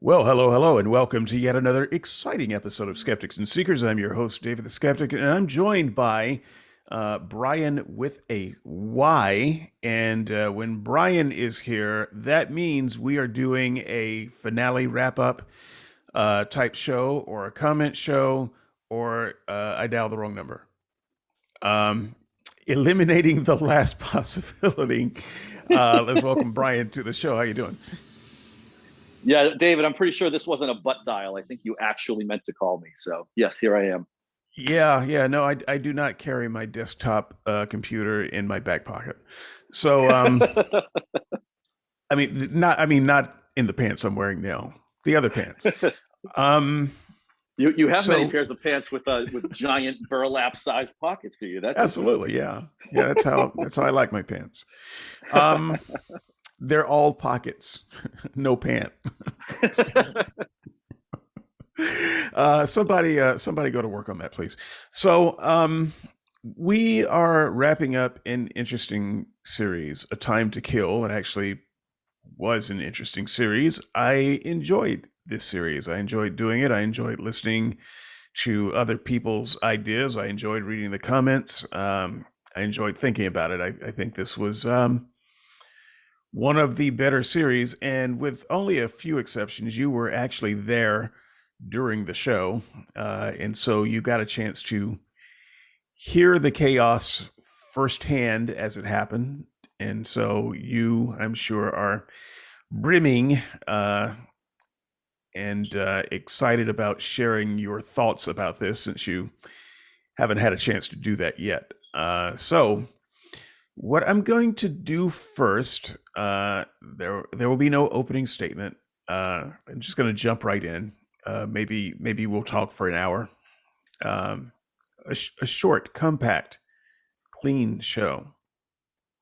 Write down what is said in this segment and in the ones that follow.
Well, hello, hello, and welcome to yet another exciting episode of Skeptics and Seekers. I'm your host, David the Skeptic, and I'm joined by Bryan with a Y. And when Bryan is here, that means we are doing a finale wrap up type show, or a comment show, or I dial the wrong number. Um, Eliminating the last possibility. Let's welcome Bryan to the show. How you doing? Yeah, David, I'm pretty sure this wasn't a butt dial. I think you actually meant to call me. So, yes, here I am. Yeah, no, I do not carry my desktop computer in my back pocket. So, not in the pants I'm wearing now, the other pants. Um, you have many so pairs of pants with giant burlap sized pockets, do you? That's absolutely, yeah, that's how I like my pants. Um, they're all pockets, no pant. Somebody go to work on that, please. So, we are wrapping up an interesting series, A Time to Kill. It actually was an interesting series. I enjoyed this series. I enjoyed doing it. I enjoyed listening to other people's ideas. I enjoyed reading the comments. I enjoyed thinking about it. I think this was one of the better series, and with only a few exceptions, you were actually there during the show, and so you got a chance to hear the chaos firsthand as it happened. And so you, I'm sure, are brimming and excited about sharing your thoughts about this, since you haven't had a chance to do that yet. So what I'm going to do first, there will be no opening statement. I'm just going to jump right in. Maybe we'll talk for an hour. A short, compact, clean show.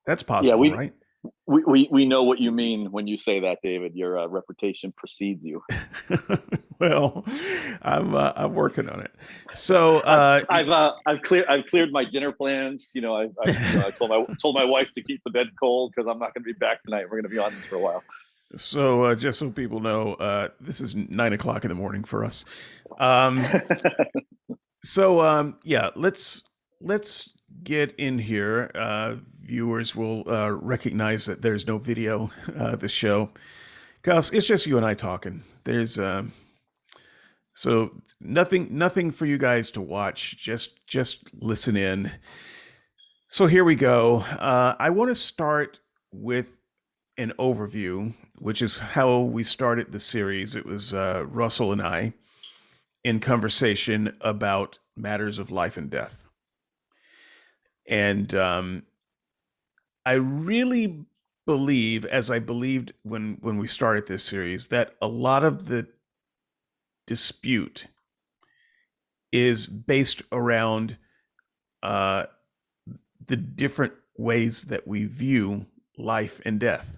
That's yeah, possible, we right? we know what you mean when you say that, David. Your reputation precedes you. Well, I'm working on it. So I've cleared my dinner plans. I told my wife to keep the bed cold because I'm not going to be back tonight. We're going to be on this for a while. so just so people know, this is 9 o'clock in the morning for us. Um, yeah, let's get in here. Viewers will recognize that there's no video this show, because it's just you and I talking. There's so nothing for you guys to watch. Just listen in. So here we go. I want to start with an overview, which is how we started the series. It was Russell and I in conversation about matters of life and death. And I really believe, as I believed when we started this series, that a lot of the dispute is based around the different ways that we view life and death.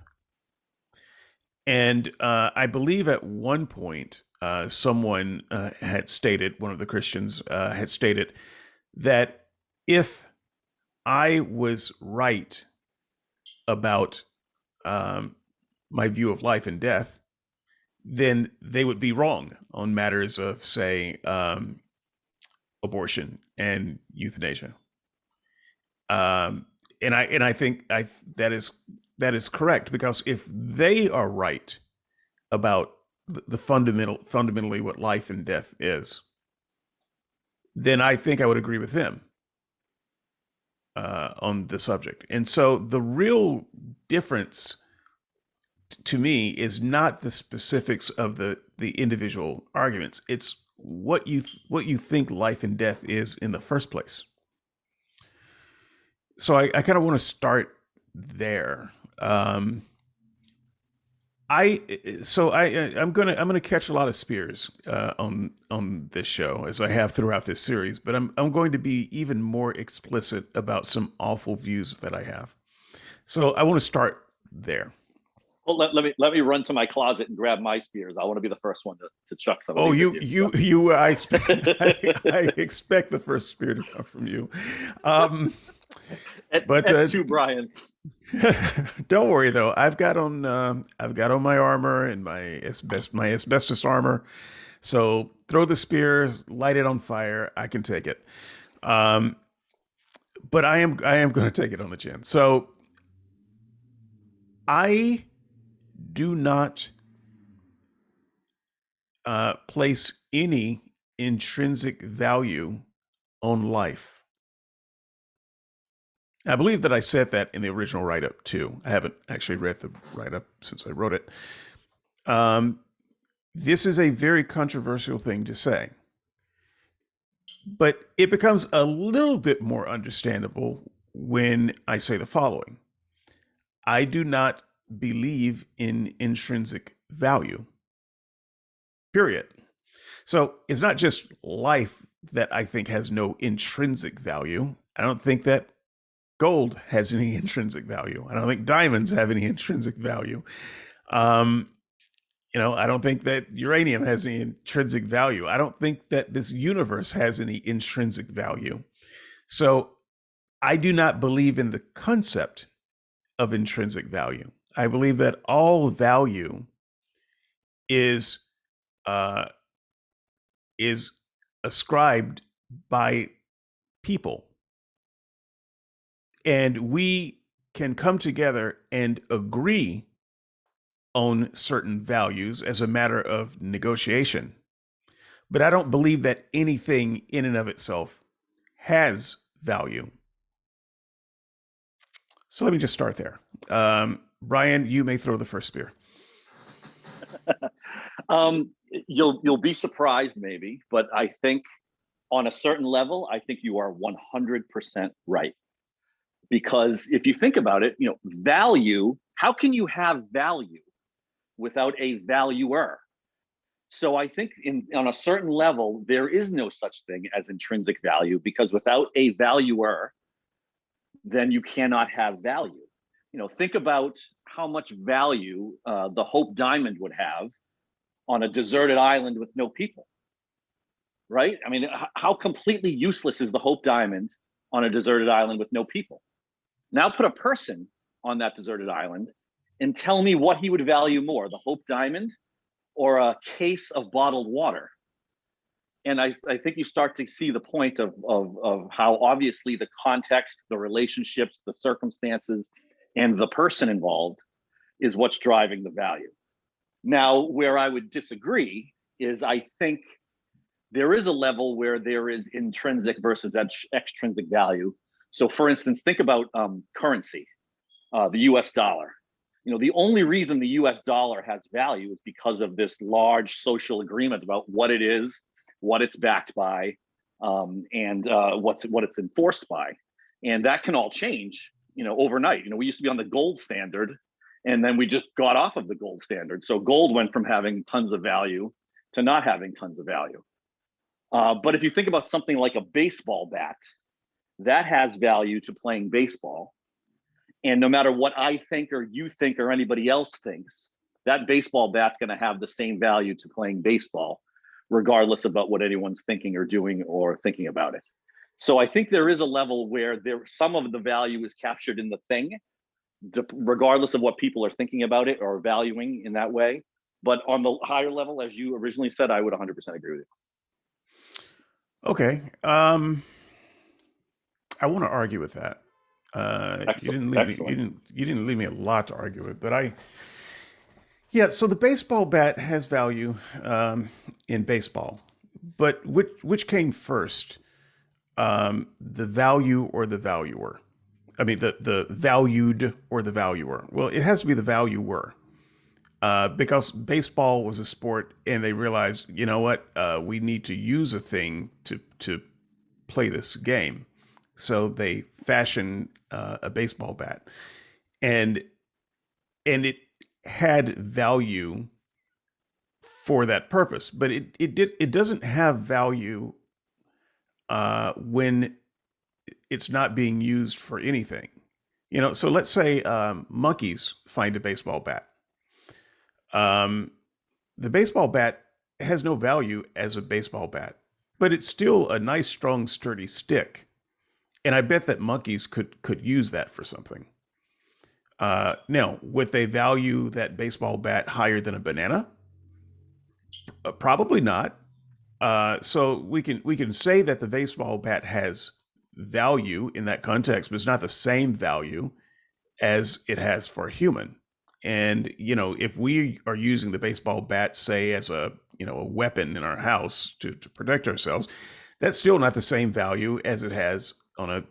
And I believe at one point, someone had stated, one of the Christians had stated, that if I was right about my view of life and death, then they would be wrong on matters of, say, abortion and euthanasia. And I think that is correct, because if they are right about the fundamentally what life and death is, then I think I would agree with them on the subject. And so the real difference to me is not the specifics of the individual arguments. It's what you think life and death is in the first place. So I kind of want to start there. I'm gonna catch a lot of spears on this show, as I have throughout this series, but I'm going to be even more explicit about some awful views that I have. So I want to start there. Well, let me run to my closet and grab my spears. I want to be the first one to chuck some. Oh, I expect I expect the first spear to come from you. But But to Bryan. Don't worry though. I've got on my armor and my asbestos armor. So throw the spears, light it on fire. I can take it. Um, but I am going to take it on the chin. So I do not place any intrinsic value on life. I believe that I said that in the original write up too. I haven't actually read the write up since I wrote it. Um, this is a very controversial thing to say, but it becomes a little bit more understandable when I say the following: I do not believe in intrinsic value, period. So it's not just life that I think has no intrinsic value. I don't think that gold has any intrinsic value. I don't think diamonds have any intrinsic value. Um, I don't think that uranium has any intrinsic value. I don't think that this universe has any intrinsic value. So I do not believe in the concept of intrinsic value. I believe that all value is uh, is ascribed by people, and we can come together and agree on certain values as a matter of negotiation. But I don't believe that anything in and of itself has value. So let me just start there. Bryan, you may throw the first spear. You'll be surprised maybe, but I think on a certain level, I think you are 100% right. Because if you think about it, value, how can you have value without a valuer? So I think on a certain level, there is no such thing as intrinsic value, because without a valuer, then you cannot have value. Think about how much value the Hope Diamond would have on a deserted island with no people, right? I mean, how completely useless is the Hope Diamond on a deserted island with no people? Now put a person on that deserted island and tell me what he would value more, the Hope Diamond or a case of bottled water. And I think you start to see the point of how obviously the context, the relationships, the circumstances, and the person involved is what's driving the value. Now, where I would disagree is I think there is a level where there is intrinsic versus extrinsic value. So, for instance, think about currency, the US dollar. The only reason the US dollar has value is because of this large social agreement about what it is, what it's backed by, and what it's enforced by. And that can all change, overnight. We used to be on the gold standard, and then we just got off of the gold standard. So gold went from having tons of value to not having tons of value. But if you think about something like a baseball bat, that has value to playing baseball. And no matter what I think or you think or anybody else thinks, that baseball bat's going to have the same value to playing baseball, regardless about what anyone's thinking or doing or thinking about it. So I think there is a level where some of the value is captured in the thing, regardless of what people are thinking about it or valuing in that way. But on the higher level, as you originally said, I would 100% agree with you. Okay. I want to argue with that. You Excellent. didn't leave me. Excellent. You didn't leave me a lot to argue with, but yeah. So the baseball bat has value in baseball, but which came first, the value or the valuer? I mean, the valued or the valuer? Well, it has to be the valuer. Because baseball was a sport, and they realized, you know what, we need to use a thing to play this game, so they fashioned a baseball bat, and it had value for that purpose, but it doesn't have value when it's not being used for anything. So let's say monkeys find a baseball bat. Um, the baseball bat has no value as a baseball bat, but it's still a nice, strong, sturdy stick. And I bet that monkeys could use that for something. Now, would they value that baseball bat higher than a banana? Probably not. So we can say that the baseball bat has value in that context, but it's not the same value as it has for a human. And if we are using the baseball bat, say, as a weapon in our house to protect ourselves, that's still not the same value as it has on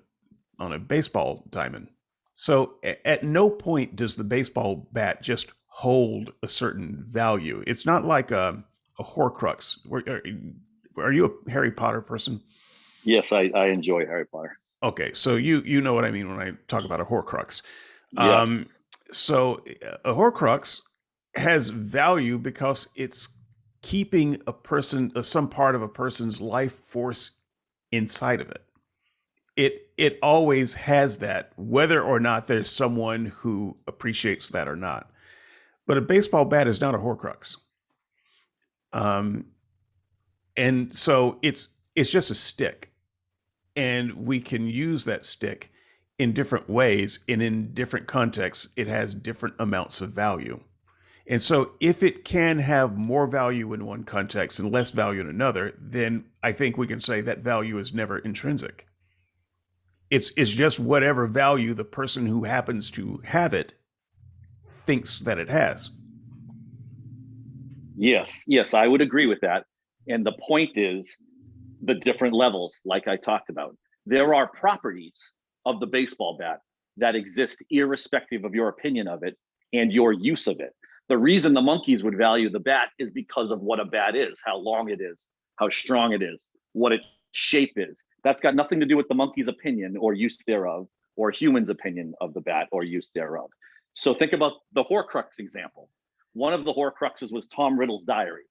a baseball diamond. So at no point does the baseball bat just hold a certain value. It's not like a Horcrux. Are you a Harry Potter person? Yes, I enjoy Harry Potter. Okay, so you know what I mean when I talk about a Horcrux. Yes. Um, so a Horcrux has value because it's keeping a person, some part of a person's life force inside of it. It always has that, whether or not there's someone who appreciates that or not. But a baseball bat is not a Horcrux, um, and so it's just a stick, and we can use that stick in different ways, and in different contexts, it has different amounts of value. And so, if it can have more value in one context and less value in another, then I think we can say that value is never intrinsic. It's just whatever value the person who happens to have it thinks that it has. Yes, yes, I would agree with that. And the point is the different levels, like I talked about. There are properties of the baseball bat that exist irrespective of your opinion of it and your use of it. The reason the monkeys would value the bat is because of what a bat is, how long it is, how strong it is, what its shape is. That's got nothing to do with the monkey's opinion or use thereof, or humans' opinion of the bat or use thereof. So think about the Horcrux example. One of the Horcruxes was Tom Riddle's diary.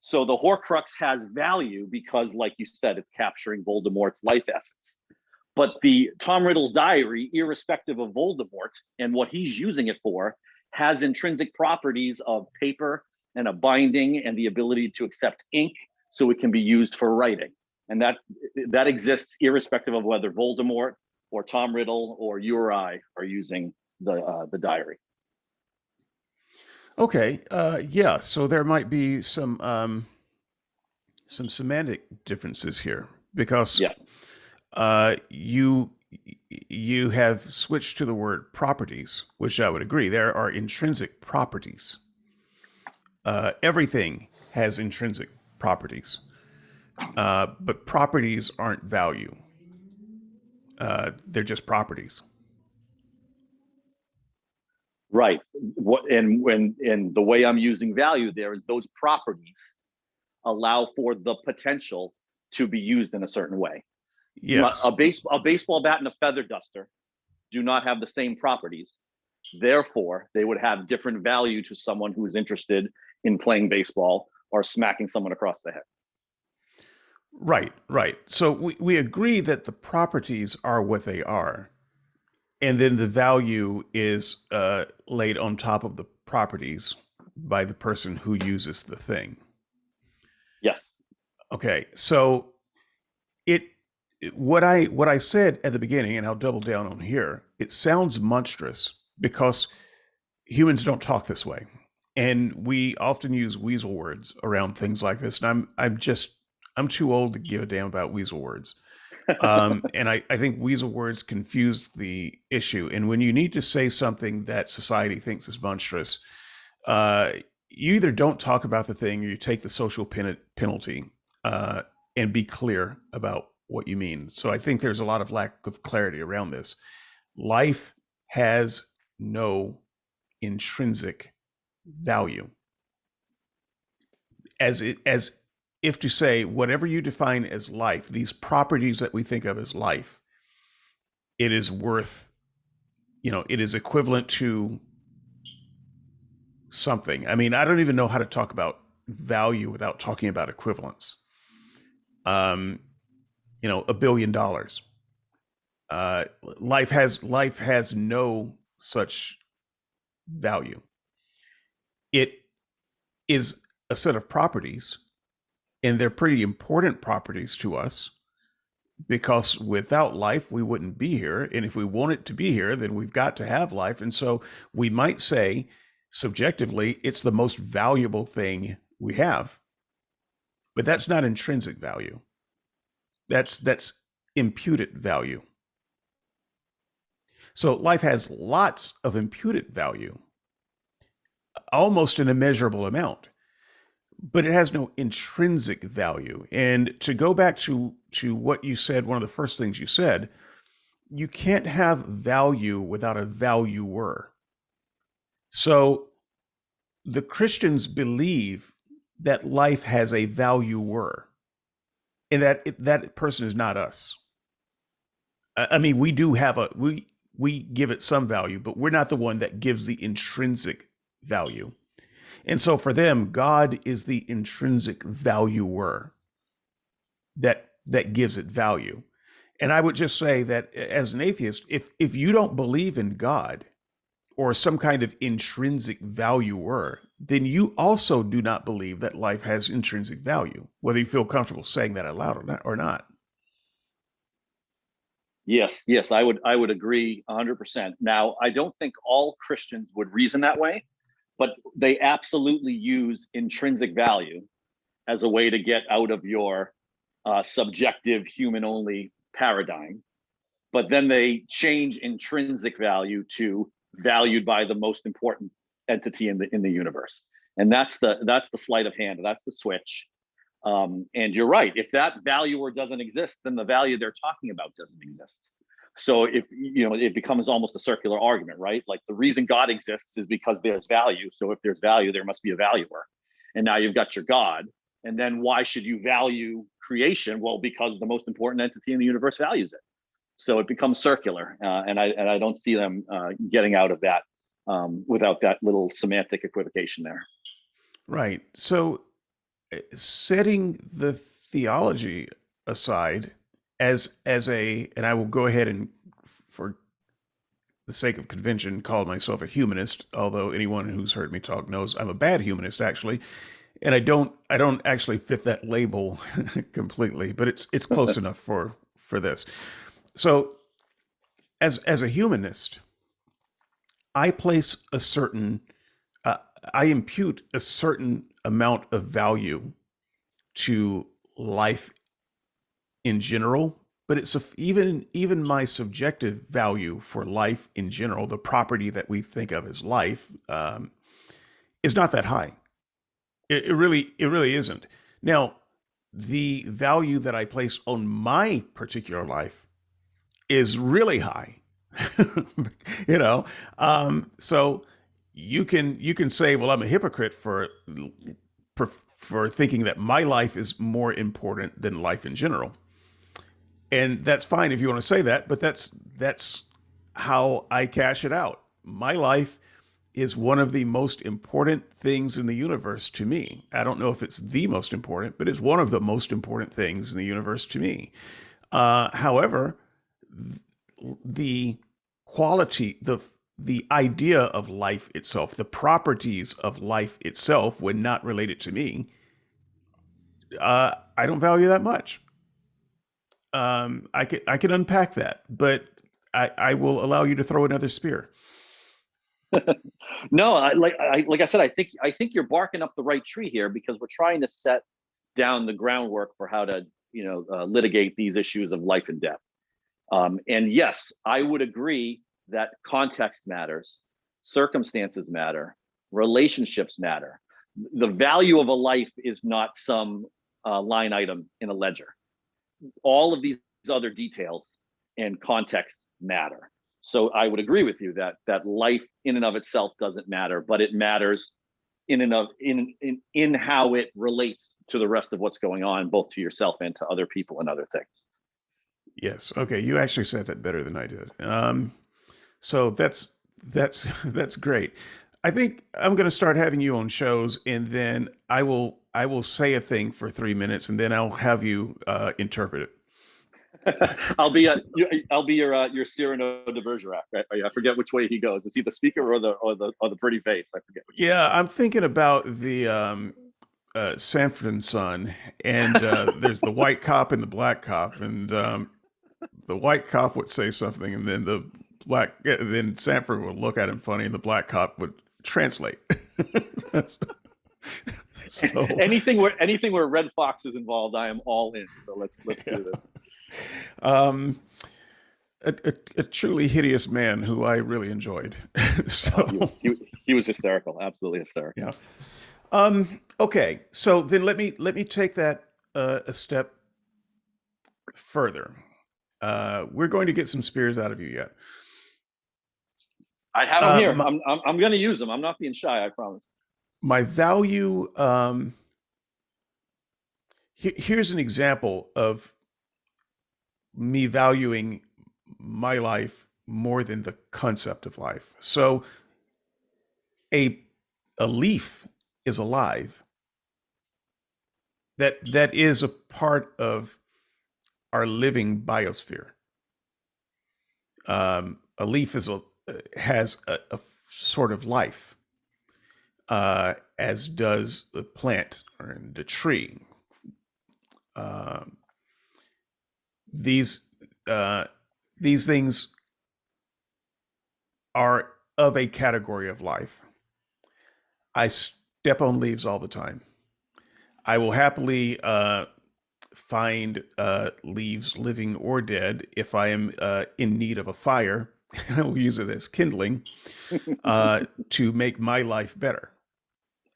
So the Horcrux has value because, like you said, it's capturing Voldemort's life essence. But the Tom Riddle's diary, irrespective of Voldemort and what he's using it for, has intrinsic properties of paper and a binding and the ability to accept ink, so it can be used for writing. And that exists irrespective of whether Voldemort or Tom Riddle or you or I are using the diary. Okay, yeah. So there might be some semantic differences here because Yeah. you have switched to the word properties, which I would agree. There are intrinsic properties. Everything has intrinsic properties, but properties aren't value. They're just properties. Right. What and the way I'm using value there is those properties allow for the potential to be used in a certain way. Yes. A baseball bat and a feather duster do not have the same properties. Therefore, they would have different value to someone who is interested in playing baseball or smacking someone across the head. Right, right. So we agree that the properties are what they are, and then the value is laid on top of the properties by the person who uses the thing. Yes. Okay, so it what I said at the beginning, and I'll double down on here. It sounds monstrous because humans don't talk this way, and we often use weasel words around things like this. And I'm too old to give a damn about weasel words. And I think weasel words confuse the issue. And when you need to say something that society thinks is monstrous, uh, you either don't talk about the thing or you take the social penalty uh, and be clear about what you mean. So I think there's a lot of lack of clarity around this. Life has no intrinsic value, as if to say whatever you define as life, these properties that we think of as life, it is worth, it is equivalent to something. I mean, I don't even know how to talk about value without talking about equivalence. Um, $1 billion. Life has no such value. It is a set of properties, and they're pretty important properties to us, because without life, we wouldn't be here. And if we want it to be here, then we've got to have life. And so we might say, subjectively, it's the most valuable thing we have. But that's not intrinsic value. That's imputed value. So life has lots of imputed value, almost an immeasurable amount, but it has no intrinsic value. And to go back to what you said, one of the first things you said, you can't have value without a valuer. So the Christians believe that life has a valuer, and that person is not us. I mean, we do have we give it some value, but we're not the one that gives the intrinsic value. And so for them, God is the intrinsic valuer that gives it value. And I would just say that as an atheist, if you don't believe in God or some kind of intrinsic valuer, then you also do not believe that life has intrinsic value, whether you feel comfortable saying that out loud or not. Yes, I would agree 100%. Now, I don't think all Christians would reason that way, but they absolutely use intrinsic value as a way to get out of your subjective human only paradigm. But then they change intrinsic value to valued by the most important entity in the universe, and that's the sleight of hand. That's the switch. And you're right. If that valuer doesn't exist, then the value they're talking about doesn't exist. So if it becomes almost a circular argument, right? Like the reason God exists is because there's value. So if there's value, there must be a valuer. And now you've got your God. And then why should you value creation? Well, because the most important entity in the universe values it. So it becomes circular, and I don't see them getting out of that without that little semantic equivocation there. Right. So setting the theology aside as a, and I will go ahead and, for the sake of convention, call myself a humanist, although anyone who's heard me talk knows I'm a bad humanist actually. And I don't actually fit that label completely, but it's close enough for this. So as a humanist, I place a certain uh, I impute a certain amount of value to life in general, but it's even my subjective value for life in general, the property that we think of as life, is not that high. It really isn't. Now, the value that I place on my particular life is really high. you know, so you can say, well, I'm a hypocrite for thinking that my life is more important than life in general. And that's fine if you want to say that, but that's how I cash it out. My life is one of the most important things in the universe to me. I don't know if it's the most important, but it's one of the most important things in the universe to me. However, the quality, the idea of life itself, the properties of life itself, when not related to me, I don't value that much. I can unpack that, but I will allow you to throw another spear. No, like I said, I think you're barking up the right tree here because we're trying to set down the groundwork for how to litigate these issues of life and death. And yes, I would agree that context matters, circumstances matter, relationships matter. The value of a life is not some line item in a ledger. All of these other details and context matter. So I would agree with you that life in and of itself doesn't matter, but it matters in how it relates to the rest of what's going on, both to yourself and to other people and other things. Yes. Okay. You actually said that better than I did. So that's great. I think I'm going to start having you on shows, and then I will say a thing for 3 minutes, and then I'll have you interpret it. I'll be your Cyrano de Bergerac. I forget which way he goes. Is he the speaker or the pretty face? I forget which. Yeah, I'm thinking about Sanford and Son, and there's the white cop and the black cop, and the white cop would say something, and then then Sanford would look at him funny, and the black cop would translate. That's, so, anything where Red Fox is involved, I am all in. So let's yeah. do this. Um, a truly hideous man who I really enjoyed. Oh, he was So, he was hysterical, absolutely hysterical. yeah. Okay, so then let me take that a step further. We're going to get some spears out of you yet. I have them Uh, here. my, I'm going to use them. I'm not being shy. I promise. my value. Here's an example of me valuing my life more than the concept of life. So a a leaf is alive. That is a part of our living biosphere. A leaf has a sort of life, as does the plant or the tree. Um, these uh, these things are of a category of life. I step on leaves all the time. I will happily find leaves, living or dead, if I am in need of a fire. I will use it as kindling to make my life better.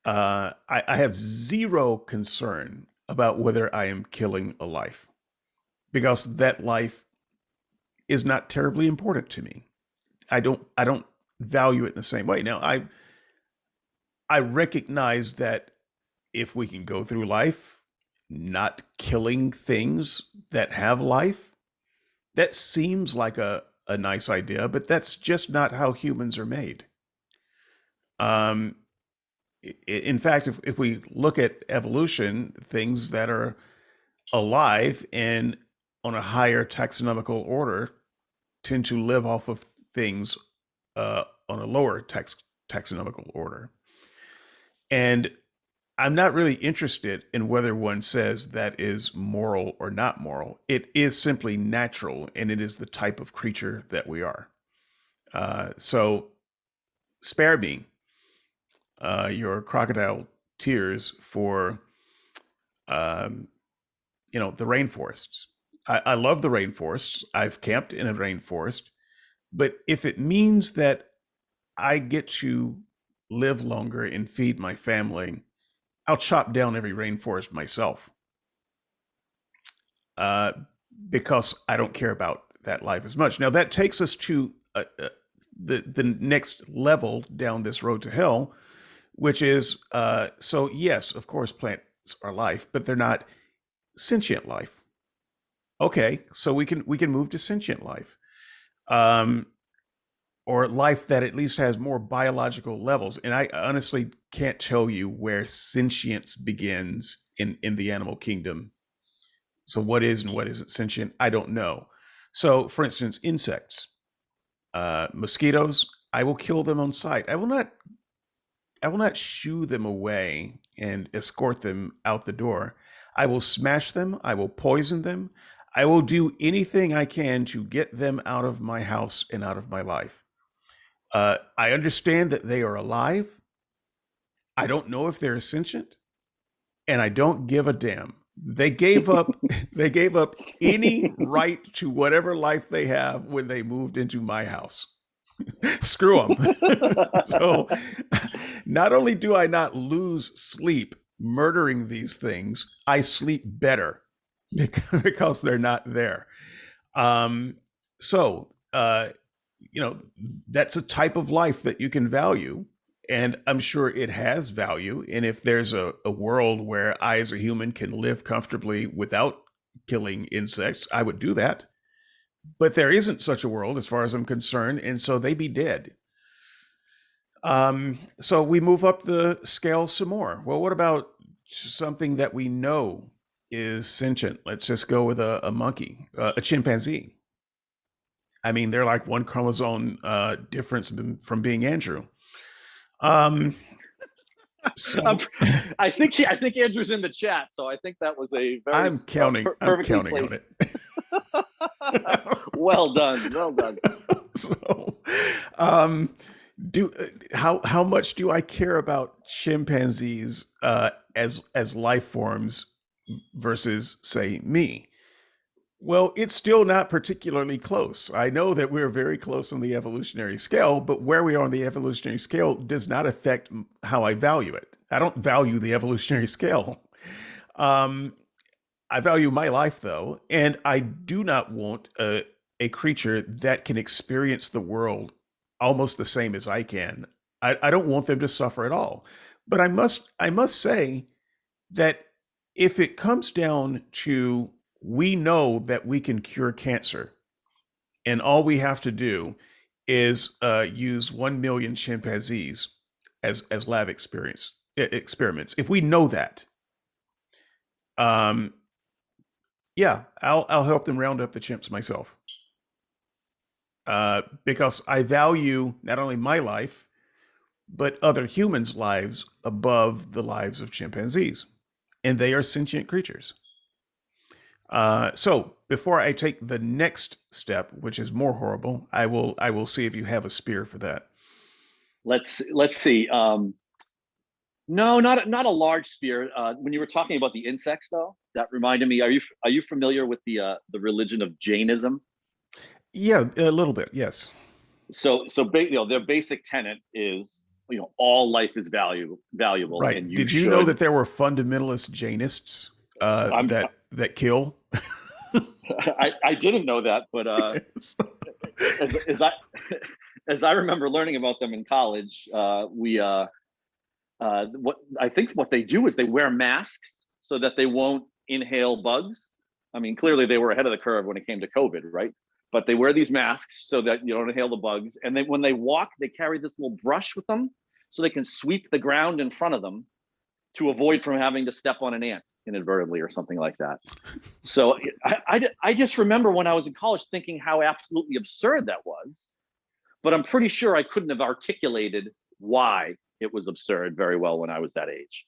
I have zero concern about whether I am killing a life because that life is not terribly important to me. I don't value it in the same way. Now I recognize that if we can go through life not killing things that have life, that seems like a nice idea, but that's just not how humans are made. Um, in fact, if we look at evolution, things that are alive and on a higher taxonomical order tend to live off of things on a lower taxonomical order. And I'm not really interested in whether one says that is moral or not moral. It is simply natural, and it is the type of creature that we are. So spare me your crocodile tears for um, the rainforests. I love the rainforests. I've camped in a rainforest, but if it means that I get to live longer and feed my family, I'll chop down every rainforest myself, uh, because I don't care about that life as much. Now that takes us to the next level down this road to hell, which is so yes, of course, plants are life, but they're not sentient life. Okay, so we can move to sentient life, um, or life that at least has more biological levels. And I honestly can't tell you where sentience begins in the animal kingdom. So what is and what isn't sentient, I don't know. So, for instance, insects, mosquitoes, I will kill them on sight. I will not shoo them away and escort them out the door. I will smash them. I will poison them. I will do anything I can to get them out of my house and out of my life. I understand that they are alive. I don't know if they're sentient, and I don't give a damn. They gave up. They gave up any right to whatever life they have when they moved into my house. Screw them. So, not only do I not lose sleep murdering these things, I sleep better because they're not there. Um, so, that's a type of life that you can value. And I'm sure it has value. And if there's a world where I, as a human, can live comfortably without killing insects, I would do that. But there isn't such a world as far as I'm concerned. And so they be dead. So we move up the scale some more. Well, what about something that we know is sentient? Let's just go with a monkey, a chimpanzee. I mean, they're like one chromosome difference from being Andrew. Um, I'm, So I think Andrew's in the chat, so I think that was a very I'm perfectly counting on placed. it. Well done, well done. So, um, do how much do I care about chimpanzees as life forms versus say me? Well, it's still not particularly close. I know that we're very close on the evolutionary scale, but where we are on the evolutionary scale does not affect how I value it. I don't value the evolutionary scale. Um, I value my life though, and I do not want a creature that can experience the world almost the same as I can. I don't want them to suffer at all. But I must say that if it comes down to we know that we can cure cancer, and all we have to do is use 1 million chimpanzees as lab experiments. If we know that, um, yeah, I'll help them round up the chimps myself, because I value not only my life but other humans' lives above the lives of chimpanzees, and they are sentient creatures. So before I take the next step, which is more horrible, I will see if you have a spear for that. Let's see. No, not a large spear. When you were talking about the insects, though, that reminded me. Are you familiar with the religion of Jainism? Yeah, a little bit, yes. Their basic tenet is all life is valuable, Right. and you Did you know that should. there were fundamentalist Jainists I'm that kill? I didn't know that, but Yes. as I as I remember learning about them in college, we what I think what they do is they wear masks so that they won't inhale bugs. I mean, clearly they were ahead of the curve when it came to COVID, right? But they wear these masks so that you don't inhale the bugs. And then when they walk, they carry this little brush with them so they can sweep the ground in front of them to avoid from having to step on an ant inadvertently or something like that. So I just remember when I was in college thinking how absolutely absurd that was, but I'm pretty sure I couldn't have articulated why it was absurd very well when I was that age.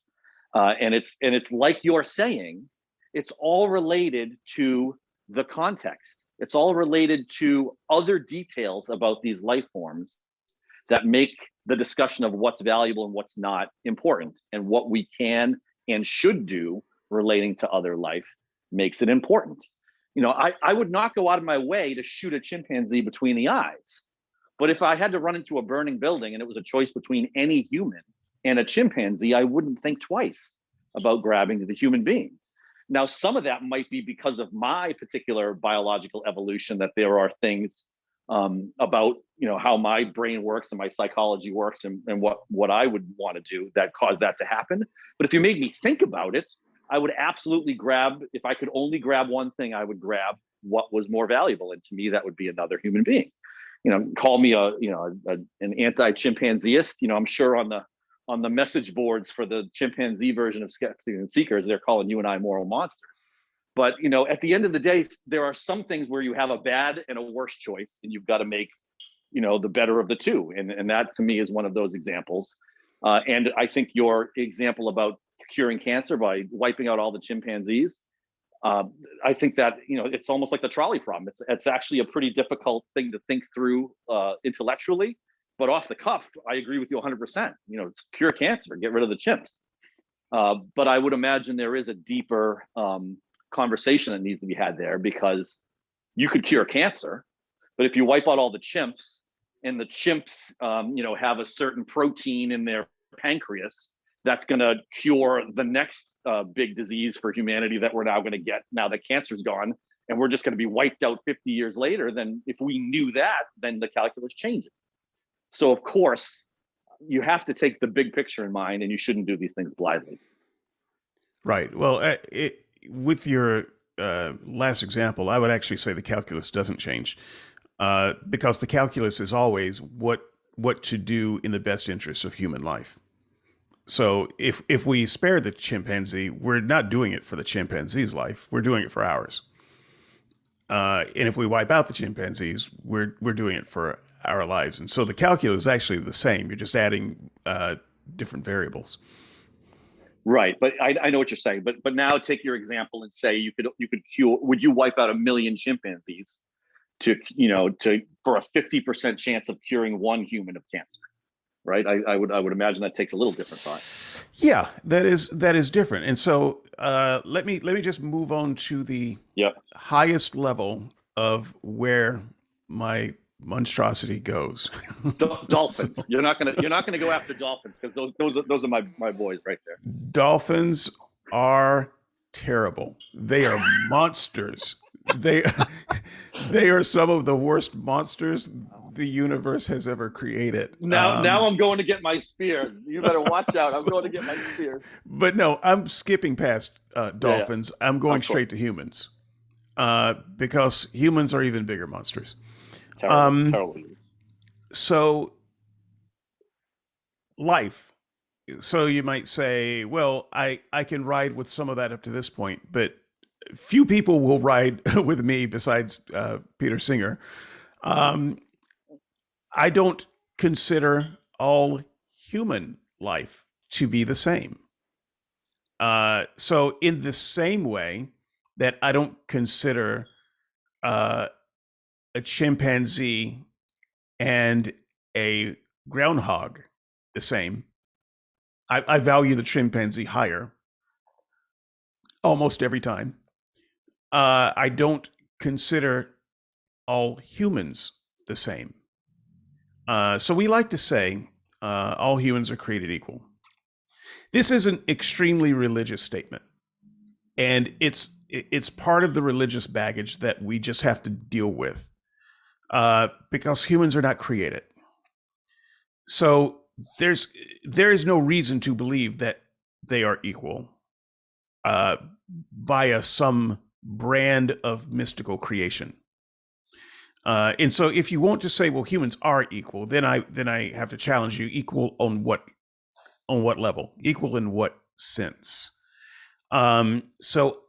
And it's like you're saying, it's all related to the context. It's all related to other details about these life forms that make the discussion of what's valuable and what's not important, and what we can and should do relating to other life makes it important. I would not go out of my way to shoot a chimpanzee between the eyes, but if I had to run into a burning building and it was a choice between any human and a chimpanzee, I wouldn't think twice about grabbing the human being. Now, some of that might be because of my particular biological evolution, that there are things about how my brain works and my psychology works, and what I would want to do that cause that to happen. But if you made me think about it, I would absolutely grab, if I could only grab one thing, I would grab what was more valuable. And to me, that would be another human being. Call me an anti-chimpanzeeist. I'm sure on the message boards for the chimpanzee version of Skeptics and Seekers, they're calling you and I moral monsters. But at the end of the day, there are some things where you have a bad and a worse choice, and you've got to make the better of the two. And that to me is one of those examples. And I think your example about curing cancer by wiping out all the chimpanzees, I think that it's almost like the trolley problem. It's actually a pretty difficult thing to think through intellectually, but off the cuff, I agree with you 100%. It's cure cancer, get rid of the chimps. But I would imagine there is a deeper conversation that needs to be had there, because you could cure cancer, but if you wipe out all the chimps, and the chimps have a certain protein in their pancreas that's going to cure the next big disease for humanity that we're now going to get now that cancer's gone, and we're just going to be wiped out 50 years later, then if we knew that, then the calculus changes. So of course, you have to take the big picture in mind, and you shouldn't do these things blindly. Right. Well, with your last example, I would actually say the calculus doesn't change, because the calculus is always what to do in the best interest of human life. So if we spare the chimpanzee, we're not doing it for the chimpanzee's life. We're doing it for ours. And if we wipe out the chimpanzees, we're doing it for our lives. And so the calculus is actually the same. You're just adding different variables. Right, but I know what you're saying. But now take your example and say you could cure. Would you wipe out a million chimpanzees to to for a 50% chance of curing one human of cancer? Right. I would imagine that takes a little different thought. Yeah, that is different. And so let me just move on to the Yep. highest level of where my monstrosity goes. So Dolphins. You're not gonna go after dolphins because those are my boys right there. dolphins are terrible. They are monsters. They they are some of the worst monsters the universe has ever created. Now I'm going to get my spears. You better watch out. I'm going to So, get my spears. but no, I'm skipping past Yeah, yeah. dolphins. I'm going Of course. straight to humans because humans are even bigger monsters. Terrible, Um, terrible. so life. So you might say, well, I can ride with some of that up to this point, but few people will ride with me besides Peter Singer. Um, I don't consider all human life to be the same. So, in the same way that I don't consider uh, a chimpanzee and a groundhog the same, I value the chimpanzee higher almost every time. I don't consider all humans the same. So we like to say all humans are created equal. This is an extremely religious statement, and it's part of the religious baggage that we just have to deal with because humans are not created. So there is no reason to believe that they are equal uh, via some brand of mystical creation. And so, if you want to say, "Well, humans are equal," then I have to challenge you: equal on what level? Equal in what sense? So,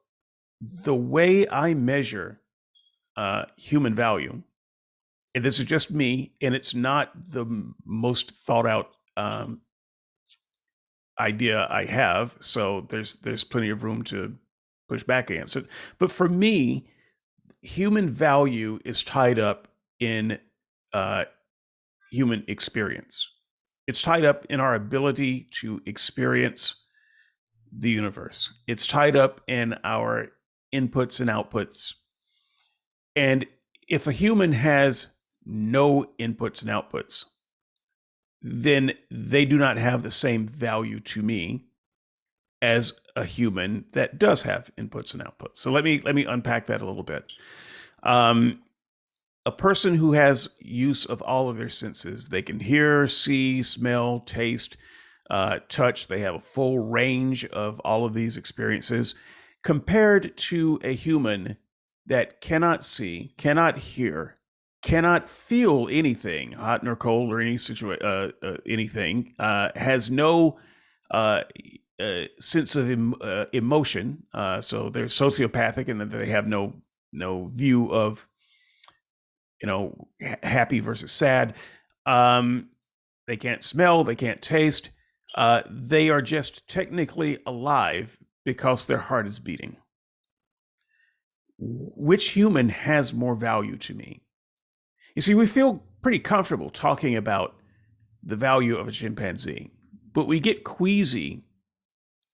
the way I measure human value, and this is just me, and it's not the most thought out idea I have. So there's plenty of room to push back against it. But for me, human value is tied up in uh, human experience. It's tied up in our ability to experience the universe. It's tied up in our inputs and outputs. And if a human has no inputs and outputs, then they do not have the same value to me as a human that does have inputs and outputs. So let me unpack that a little bit. Um, a person who has use of all of their senses, they can hear, see, smell, taste, touch. They have a full range of all of these experiences compared to a human that cannot see, cannot hear, cannot feel anything, hot nor cold or anything, has no uh, sense of emotion. So they're sociopathic, and that they have no view of happy versus sad. Um, they can't smell, they can't taste. They are just technically alive because their heart is beating. Which human has more value to me? You see, we feel pretty comfortable talking about the value of a chimpanzee, but we get queasy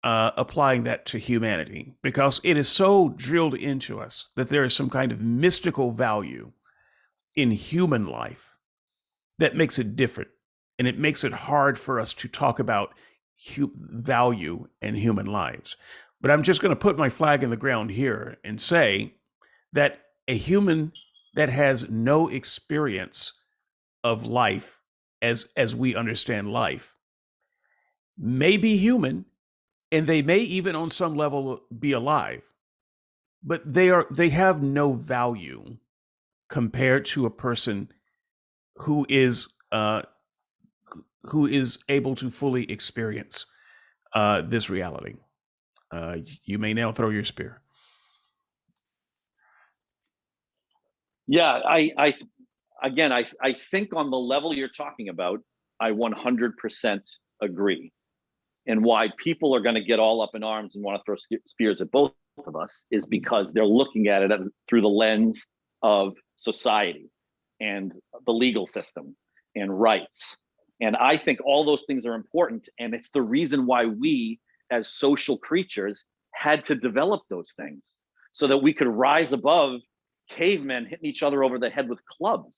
applying that to humanity because it is so drilled into us that there is some kind of mystical value in human life that makes it different. And it makes it hard for us to talk about value in human lives. But I'm just going to put my flag in the ground here and say that a human that has no experience of life as we understand life may be human, and they may even on some level be alive, but they have no value compared to a person who is able to fully experience this reality. You may now throw your spear. Yeah, I again, I think on the level you're talking about, I 100% agree. and why people are going to get all up in arms and want to throw spears at both of us is because they're looking at it through the lens of society and the legal system and rights. And I think all those things are important. And it's the reason why we, as social creatures, had to develop those things so that we could rise above cavemen hitting each other over the head with clubs.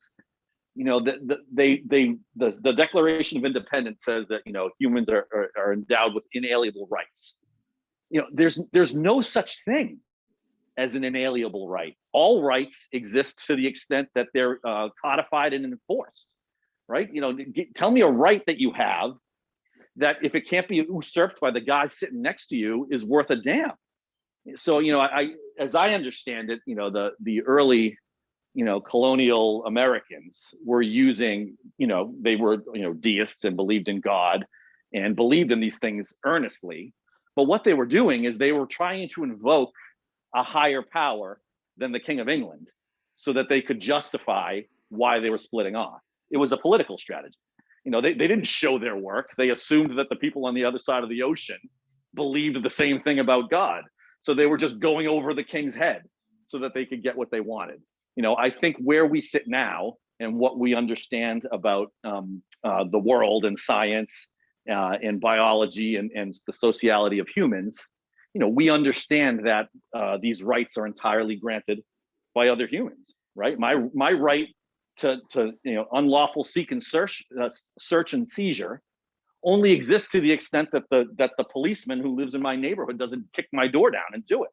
You know, the Declaration of Independence says that, you know, humans are endowed with inalienable rights. You know, there's no such thing as an inalienable right. All rights exist to the extent that they're codified and enforced, right? You know, tell me a right that you have that, if it can't be usurped by the guy sitting next to you, is worth a damn. So, you know, as I understand it, you know, the early, you know, colonial Americans were using, you know, they were, you know, deists and believed in God and believed in these things earnestly. But what they were doing is they were trying to invoke a higher power than the King of England so that they could justify why they were splitting off. It was a political strategy. You know, they didn't show their work. They assumed that the people on the other side of the ocean believed the same thing about God. So they were just going over the king's head so that they could get what they wanted. You know, I think where we sit now and what we understand about the world and science and biology and the sociality of humans, you know, we understand that these rights are entirely granted by other humans, right? My right to you know, unlawful seek and search and seizure only exists to the extent that the policeman who lives in my neighborhood doesn't kick my door down and do it.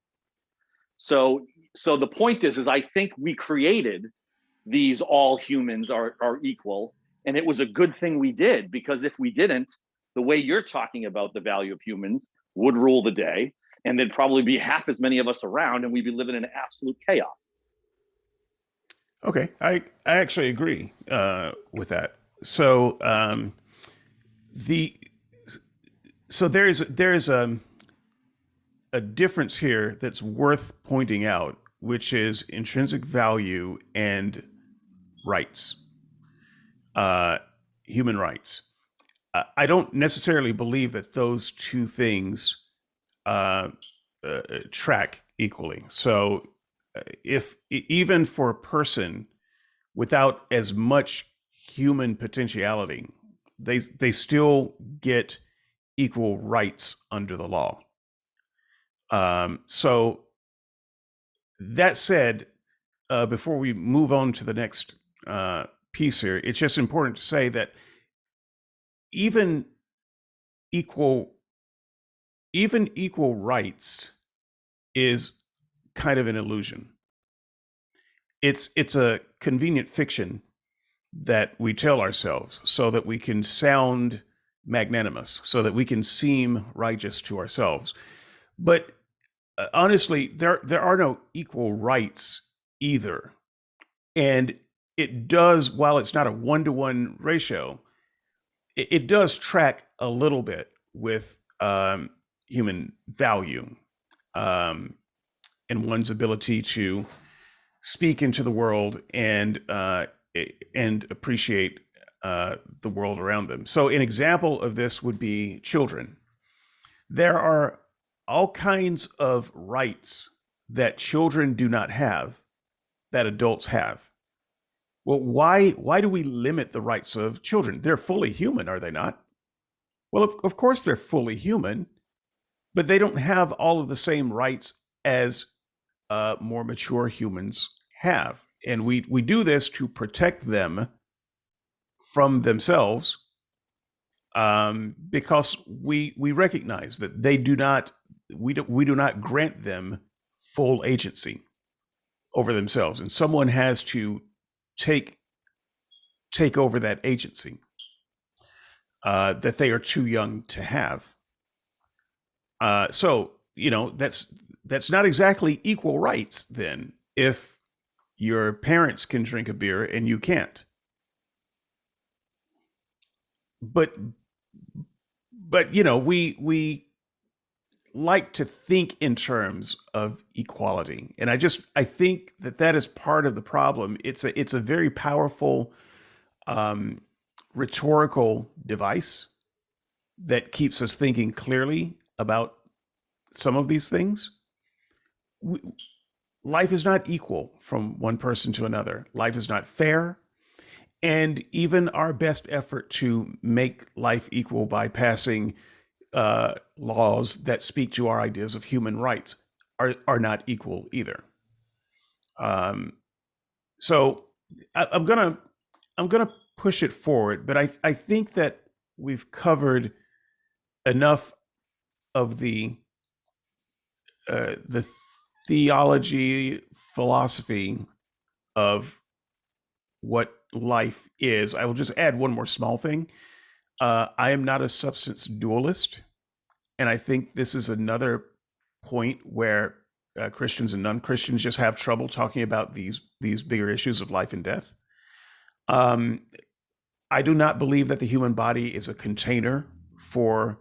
So the point is I think we created these all humans are equal, and it was a good thing we did, because if we didn't, the way you're talking about the value of humans would rule the day, and there'd probably be half as many of us around, and we'd be living in absolute chaos. Okay, I actually agree with that. So the so there is a difference here that's worth pointing out, which is intrinsic value and rights, uh, human rights. I don't necessarily believe that those two things uh, track equally. So, if even for a person without as much human potentiality, they still get equal rights under the law. So that said, before we move on to the next piece here, it's just important to say that even equal equal rights is kind of an illusion. It's a convenient fiction that we tell ourselves so that we can sound magnanimous, so that we can seem righteous to ourselves. But honestly, there are no equal rights either. And it does, while it's not a 1-to-1 ratio, it does track a little bit with human value, um, and one's ability to speak into the world and appreciate the world around them. So, an example of this would be children. There are all kinds of rights that children do not have that adults have. Well, why do we limit the rights of children? They're fully human, are they not? Well, of course they're fully human, but they don't have all of the same rights as more mature humans have. And we do this to protect them from themselves, because we recognize that they do not we do not grant them full agency over themselves, and someone has to take over that agency that they are too young to have. So you know, that's not exactly equal rights then, if your parents can drink a beer and you can't. But you know, we like to think in terms of equality, and I think that is part of the problem. It's a very powerful um, rhetorical device that keeps us thinking clearly about some of these things. We, life is not equal from one person to another. Life is not fair. And even our best effort to make life equal by passing laws that speak to our ideas of human rights are not equal either. Um, so I'm gonna push it forward, but I think that we've covered enough of the theology philosophy of what life is. I will just add one more small thing. I am not a substance dualist, and I think this is another point where Christians and non-Christians just have trouble talking about these bigger issues of life and death. Um, I do not believe that the human body is a container for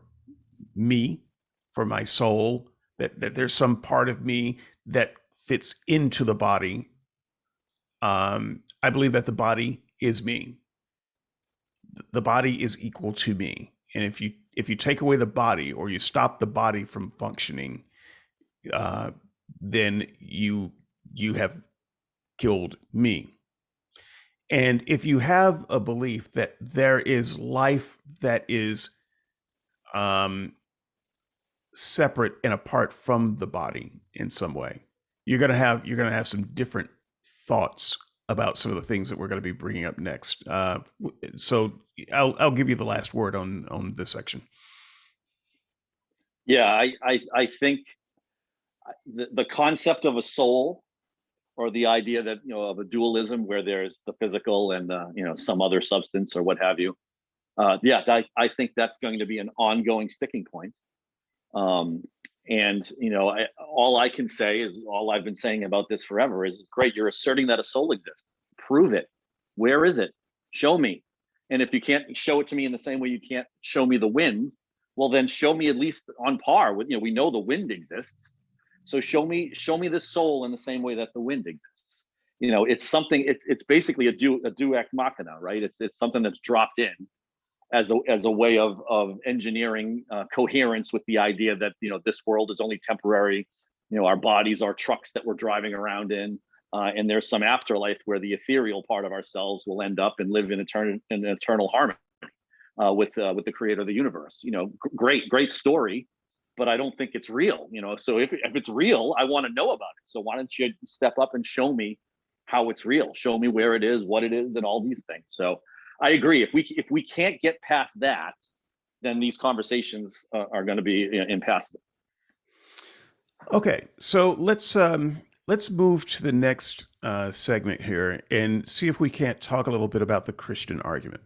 me, for my soul. That there's some part of me that fits into the body. I believe that the body is me. The body is equal to me, and if you take away the body or you stop the body from functioning, uh, then you have killed me. And if you have a belief that there is life that is um, separate and apart from the body in some way, you're gonna have some different thoughts about some of the things that we're going to be bringing up next. So I'll give you the last word on this section. Yeah, I think the concept of a soul, or the idea that, of a dualism where there's the physical and some other substance or what have you. Yeah, I think that's going to be an ongoing sticking point. Um, and all I can say is, all I've been saying about this forever is, great, you're asserting that a soul exists. Prove it. Where is it? Show me. And if you can't show it to me in the same way you can't show me the wind, well, then show me at least on par with, we know the wind exists. So show me the soul in the same way that the wind exists. It's something. It's basically a deus ex machina, right? It's something that's dropped in as a way of engineering coherence with the idea that this world is only temporary. Our bodies are trucks that we're driving around in, and there's some afterlife where the ethereal part of ourselves will end up and live in eternal harmony with the creator of the universe. Great story, but I don't think it's real. So if it's real, I want to know about it. So why don't you step up and show me how it's real? Show me where it is, what it is, and all these things. So I agree. If we can't get past that, then these conversations are going to be impassable. Okay, so let's move to the next segment here and see if we can't talk a little bit about the Christian argument.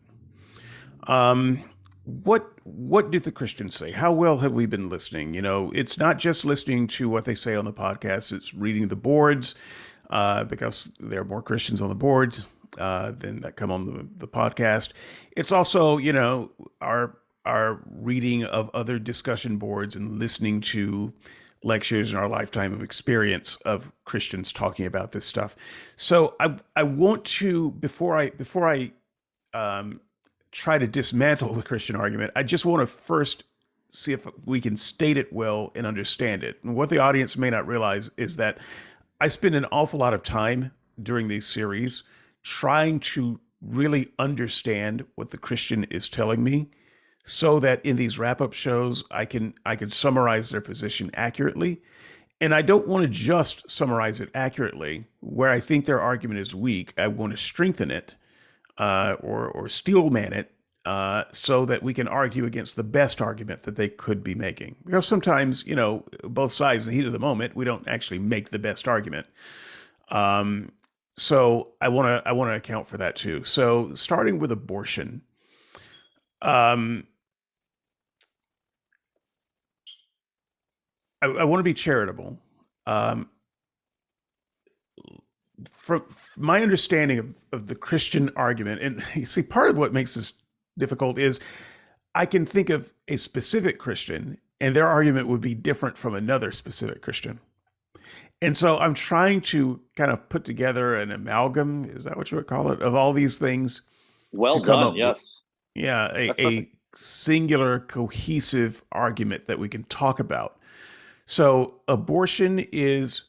Um, what did the Christians say? How well have we been listening? It's not just listening to what they say on the podcast; it's reading the boards, because there are more Christians on the boards than that come on the podcast. It's also, our reading of other discussion boards and listening to lectures in our lifetime of experience of Christians talking about this stuff. So I want to, before I um, try to dismantle the Christian argument, I just want to first see if we can state it well and understand it. And what the audience may not realize is that I spend an awful lot of time during these series trying to really understand what the Christian is telling me, so that in these wrap-up shows I can summarize their position accurately. And I don't want to just summarize it accurately where I think their argument is weak. I want to strengthen it, or steelman it, so that we can argue against the best argument that they could be making. Because sometimes, both sides in the heat of the moment, we don't actually make the best argument. Um, so I want to account for that too. So starting with abortion, um, I want to be charitable. Um, from my understanding of the Christian argument, and you see, part of what makes this difficult is I can think of a specific Christian, and their argument would be different from another specific Christian. And so I'm trying to kind of put together an amalgam, is that what you would call it, of all these things to Well come done. up with, Yes, yeah, that's a perfect. singular cohesive argument that we can talk about. So abortion is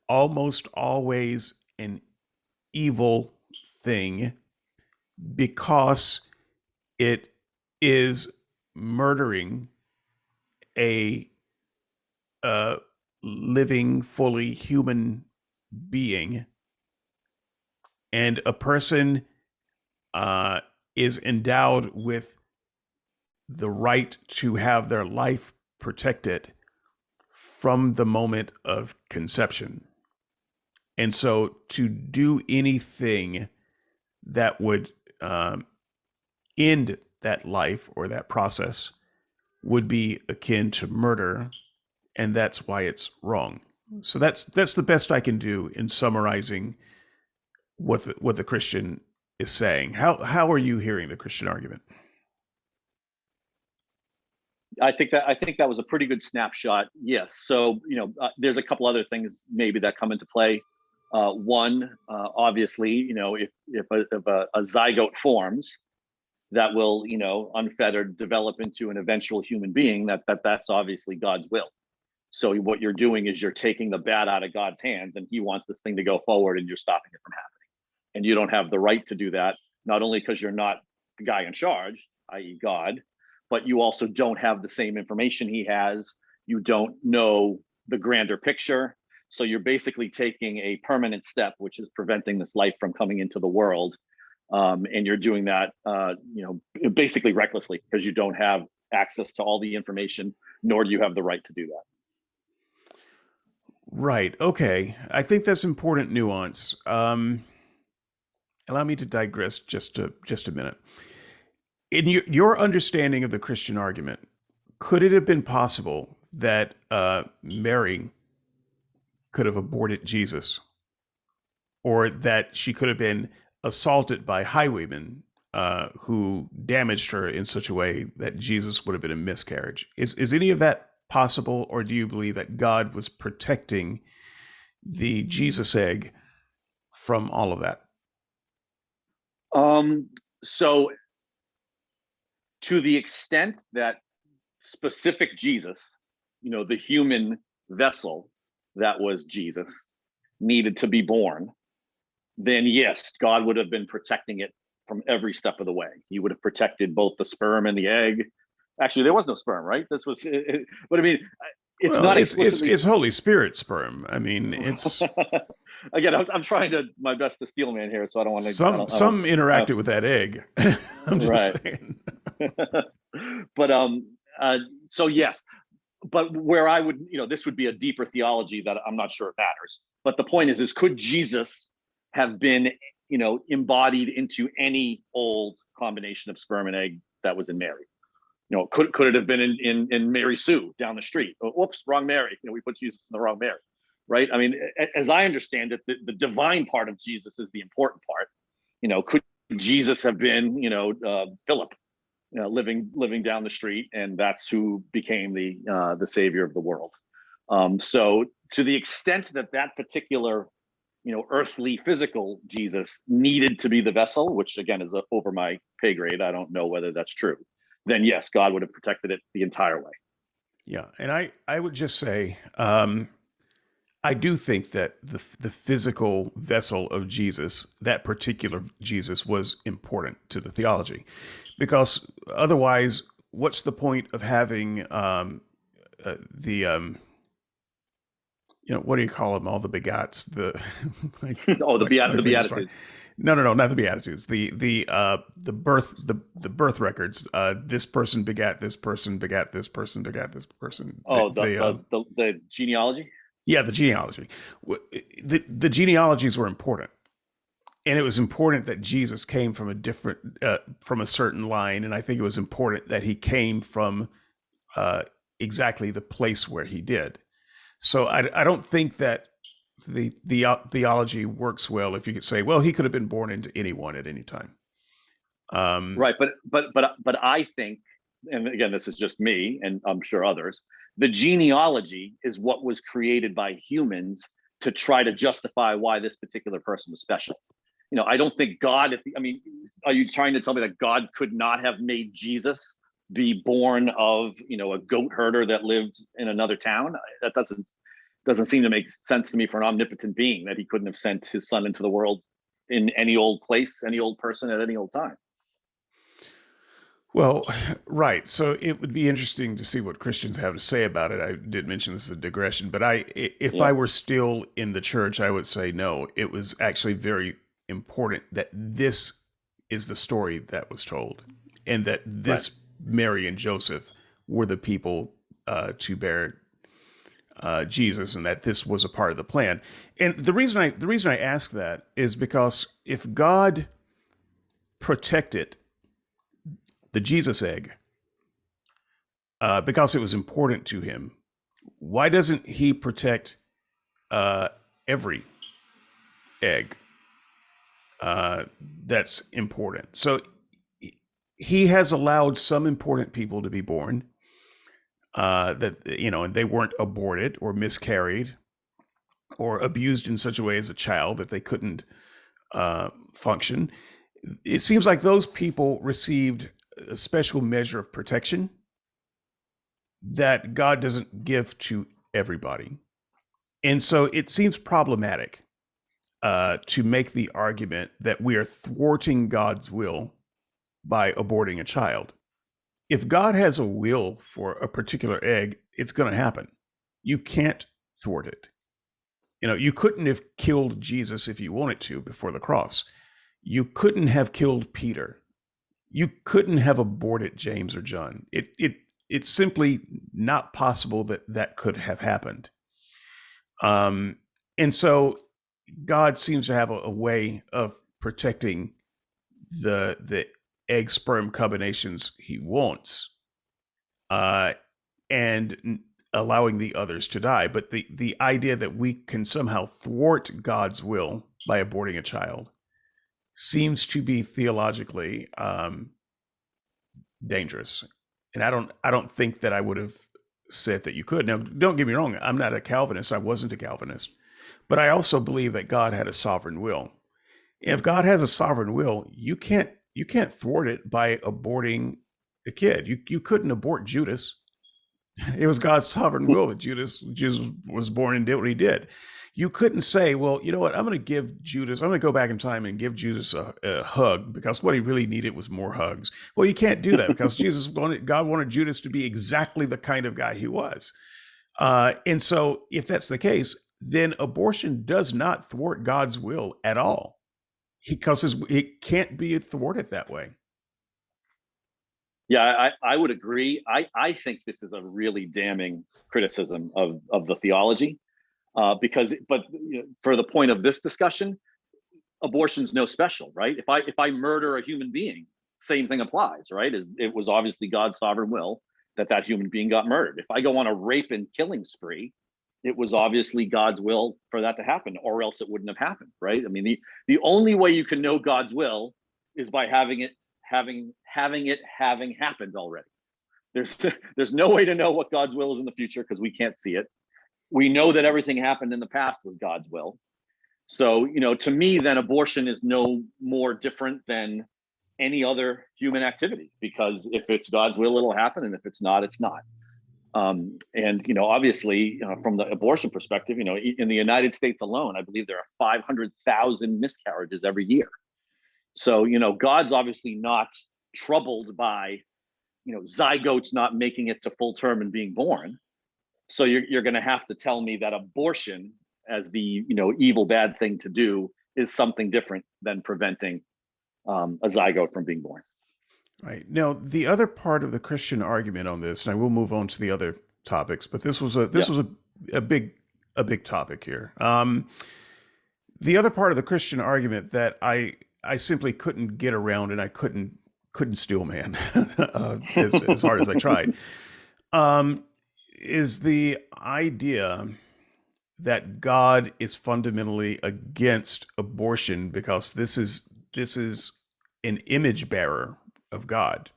almost always an evil thing because it is murdering a uh, living, fully human being, and a person uh, is endowed with the right to have their life protected from the moment of conception. And so to do anything that would end that life or that process would be akin to murder, and that's why it's wrong. So that's the best I can do in summarizing what the Christian is saying. How are you hearing the Christian argument? I think that was a pretty good snapshot. Yes. So there's a couple other things maybe that come into play. One, obviously, if a zygote forms, that will unfettered develop into an eventual human being. That's obviously God's will. So what you're doing is you're taking the bat out of God's hands, and He wants this thing to go forward, and you're stopping it from happening. And you don't have the right to do that, not only because you're not the guy in charge, i.e., God, but you also don't have the same information He has. You don't know the grander picture. So you're basically taking a permanent step, which is preventing this life from coming into the world. And you're doing that, basically recklessly, because you don't have access to all the information, nor do you have the right to do that. Right. Okay. I think that's important nuance. Allow me to digress just a minute. In your understanding of the Christian argument, could it have been possible that Mary could have aborted Jesus, or that she could have been assaulted by highwaymen who damaged her in such a way that Jesus would have been a miscarriage? Is any of that possible, or do you believe that God was protecting the Jesus egg from all of that? So to the extent that specific Jesus, the human vessel that was Jesus, needed to be born, then yes, God would have been protecting it from every step of the way. He would have protected both the sperm and the egg. Actually, there was no sperm, right? But I mean, it's Well, not explicitly. it's Holy Spirit sperm. I mean, it's Again, I'm trying to my best to steel man here, so I don't want to. some interacted with that egg. I'm just Right. saying. But so yes, but where I would, this would be a deeper theology that I'm not sure it matters. But the point is could Jesus have been, embodied into any old combination of sperm and egg that was in Mary? Could it have been in Mary Sue down the street? Oh, whoops, wrong Mary. We put Jesus in the wrong Mary, right? I mean, as I understand it, the divine part of Jesus is the important part. Could Jesus have been, Philip, living down the street, and that's who became the savior of the world. So to the extent that particular, earthly physical Jesus needed to be the vessel, which again is over my pay grade, I don't know whether that's true, then yes, God would have protected it the entire way. Yeah, and I would just say I do think that the physical vessel of Jesus, that particular Jesus, was important to the theology, because otherwise, what's the point of having the what do you call them? All the begots, the Oh, my the brain is fried. Beatitudes. No, not the Beatitudes. The birth records. This person begat this person, begat this person, begat this person. Oh, the genealogy. Yeah, the genealogy. The genealogies were important, and it was important that Jesus came from a different from a certain line, and I think it was important that he came from exactly the place where he did. So I don't think that the theology works well if you could say, well, he could have been born into anyone at any time. Right, but I think, and again, this is just me, and I'm sure others. The genealogy is what was created by humans to try to justify why this particular person was special. I don't think God, I mean, are you trying to tell me that God could not have made Jesus be born of, a goat herder that lived in another town? That doesn't seem to make sense to me for an omnipotent being, that he couldn't have sent his son into the world in any old place, any old person at any old time. Well, right. So it would be interesting to see what Christians have to say about it. I did mention this is a digression, but if Yeah, I were still in the church, I would say no. It was actually very important that this is the story that was told, and that right. this Mary and Joseph were the people to bear Jesus, and that this was a part of the plan. And the reason I ask that is because if God protected the Jesus egg because it was important to him, why doesn't he protect uh, every egg that's important? So he has allowed some important people to be born and they weren't aborted or miscarried or abused in such a way as a child that they couldn't function. It seems like those people received a special measure of protection that God doesn't give to everybody. And so it seems problematic to make the argument that we are thwarting God's will by aborting a child. If God has a will for a particular egg, it's going to happen. You can't thwart it. You couldn't have killed Jesus if you wanted to before the cross. You couldn't have killed Peter. You couldn't have aborted James or John. It's simply not possible that that could have happened. And so God seems to have a way of protecting the egg sperm combinations he wants, uh, and allowing the others to die. But the idea that we can somehow thwart God's will by aborting a child seems to be theologically dangerous. And I don't think that I would have said that you could. Now, don't get me wrong, I'm not a Calvinist. I wasn't a Calvinist. But I also believe that God had a sovereign will. If God has a sovereign will, you can't thwart it by aborting a kid. You couldn't abort Judas. It was God's sovereign will that Jesus was born and did what he did. You couldn't say, well, you know what? I'm going to go back in time and give Judas a hug because what he really needed was more hugs. Well, you can't do that because God wanted Judas to be exactly the kind of guy he was. And so if that's the case, then abortion does not thwart God's will at all because it can't be thwarted that way. Yeah, I would agree. I think this is a really damning criticism of the theology, but for the point of this discussion, abortion's no special, right? If I murder a human being, same thing applies, right? It was obviously God's sovereign will that human being got murdered. If I go on a rape and killing spree, it was obviously God's will for that to happen, or else it wouldn't have happened, right? I mean, the only way you can know God's will is by having happened already. There's there's no way to know what God's will is in the future because we can't see it. We know that everything happened in the past was God's will. So, to me, then abortion is no more different than any other human activity, because if it's God's will, it'll happen. And if it's not, it's not. And, obviously, from the abortion perspective, in the United States alone, I believe there are 500,000 miscarriages every year. So, God's obviously not troubled by, zygotes not making it to full term and being born. So you're going to have to tell me that abortion, as the evil bad thing to do, is something different than preventing a zygote from being born. Right. Now, the other part of the Christian argument on this, and I will move on to the other topics, but this was a Yeah. this was a big topic here. The other part of the Christian argument that I simply couldn't get around, and I couldn't steal, man, as hard as I tried, um, is the idea that God is fundamentally against abortion because this is an image bearer of God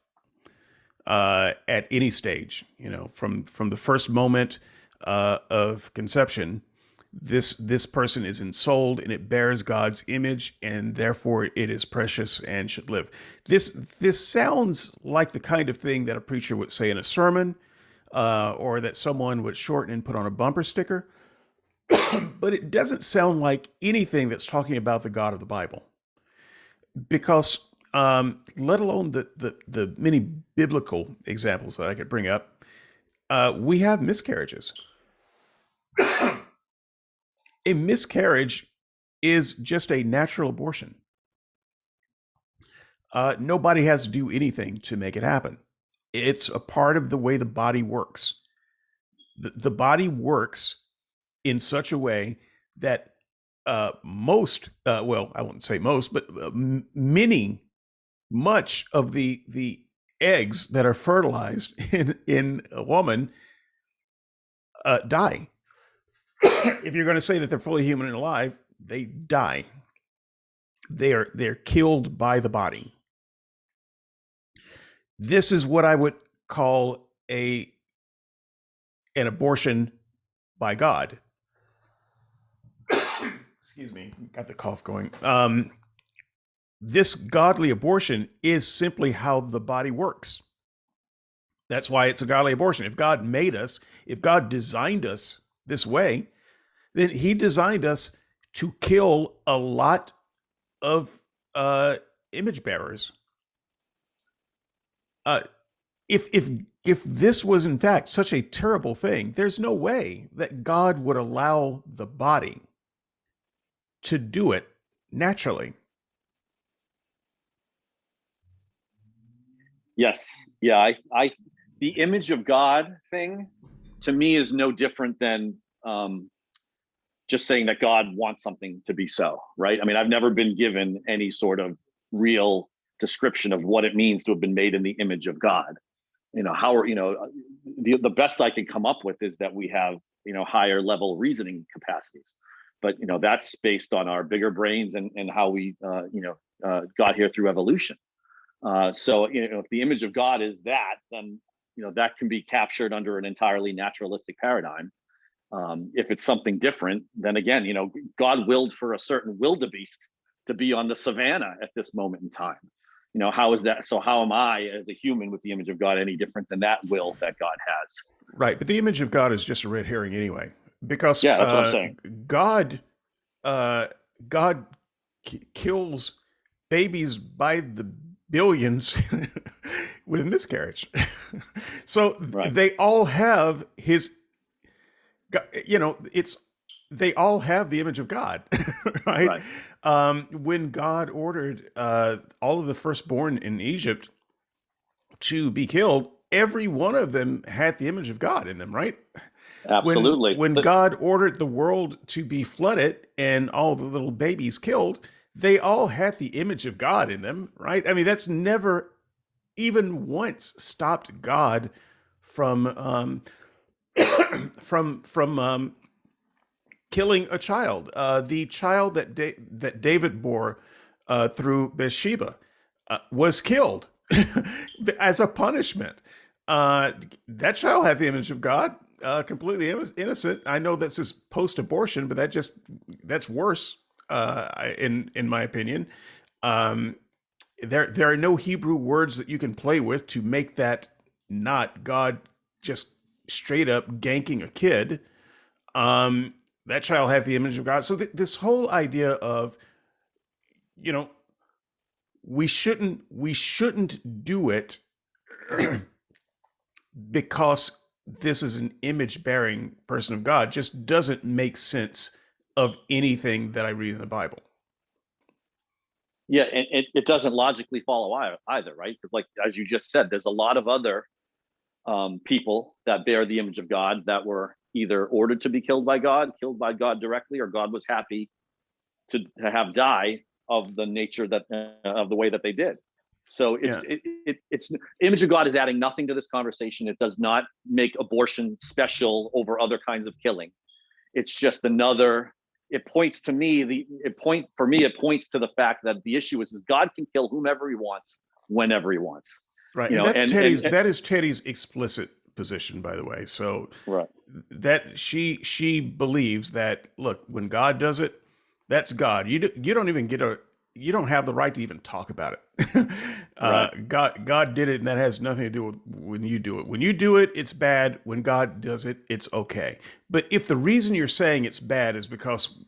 at any stage, from the first moment of conception. this person is ensouled and it bears God's image, and therefore it is precious and should live. This sounds like the kind of thing that a preacher would say in a sermon, or that someone would shorten and put on a bumper sticker. But it doesn't sound like anything that's talking about the God of the Bible, because let alone the many biblical examples that I could bring up, we have miscarriages. A miscarriage is just a natural abortion. Nobody has to do anything to make it happen. It's a part of the way the body works. The body works in such a way that well, I wouldn't say most, but much of the eggs that are fertilized in a woman die. If you're going to say that they're fully human and alive, they die. They're killed by the body. This is what I would call an abortion by God. Excuse me, got the cough going. This godly abortion is simply how the body works. That's why it's a godly abortion. If God made us, if God designed us this way, then he designed us to kill a lot of image bearers. If this was in fact such a terrible thing, there's no way that God would allow the body to do it naturally. Yes. Yeah. The image of God thing to me is no different than just saying that God wants something to be so, right? I mean, I've never been given any sort of real description of what it means to have been made in the image of God. The best I can come up with is that we have, higher level reasoning capacities. But, that's based on our bigger brains and how we, got here through evolution. So, if the image of God is that, then, that can be captured under an entirely naturalistic paradigm. If it's something different, then again, God willed for a certain wildebeest to be on the savannah at this moment in time. How is that? So how am I as a human with the image of God any different than that will that God has? Right, but the image of God is just a red herring anyway, because Yeah, that's what I'm saying. God, uh, God kills babies by the billions with miscarriage. So Right. they all have his, it's they all have the image of God, right? Right. When God ordered all of the firstborn in Egypt to be killed, every one of them had the image of God in them, right? Absolutely. When God ordered the world to be flooded and all the little babies killed, they all had the image of God in them, right? I mean, that's never even once stopped God from from killing a child. The child that David bore through Bathsheba was killed as a punishment. That child had the image of God, completely innocent. I know that's just post-abortion, but that's worse, in my opinion. Um, there are no Hebrew words that you can play with to make that not God just straight up ganking a kid. That child had the image of God. So this whole idea of, you know, we shouldn't do it because this is an image bearing person of God just doesn't make sense of anything that I read in the Bible. Yeah, and it doesn't logically follow either, right? Because, like as you just said, there's a lot of other people that bear the image of God that were either ordered to be killed by God directly, or God was happy to have die of the nature that of the way that they did. So Yeah. it's image of God is adding nothing to this conversation. It does not make abortion special over other kinds of killing. It's just another. It points to me it points to the fact that the issue is God can kill whomever he wants whenever he wants. Right. You And know, that's and Teddy's explicit position, by the way. So Right. that she believes that, look, when God does it, that's God. You don't even get a you don't have the right to even talk about it. Right. God did it, and that has nothing to do with when you do it. When you do it, it's bad. When God does it, it's okay. But if the reason you're saying it's bad is because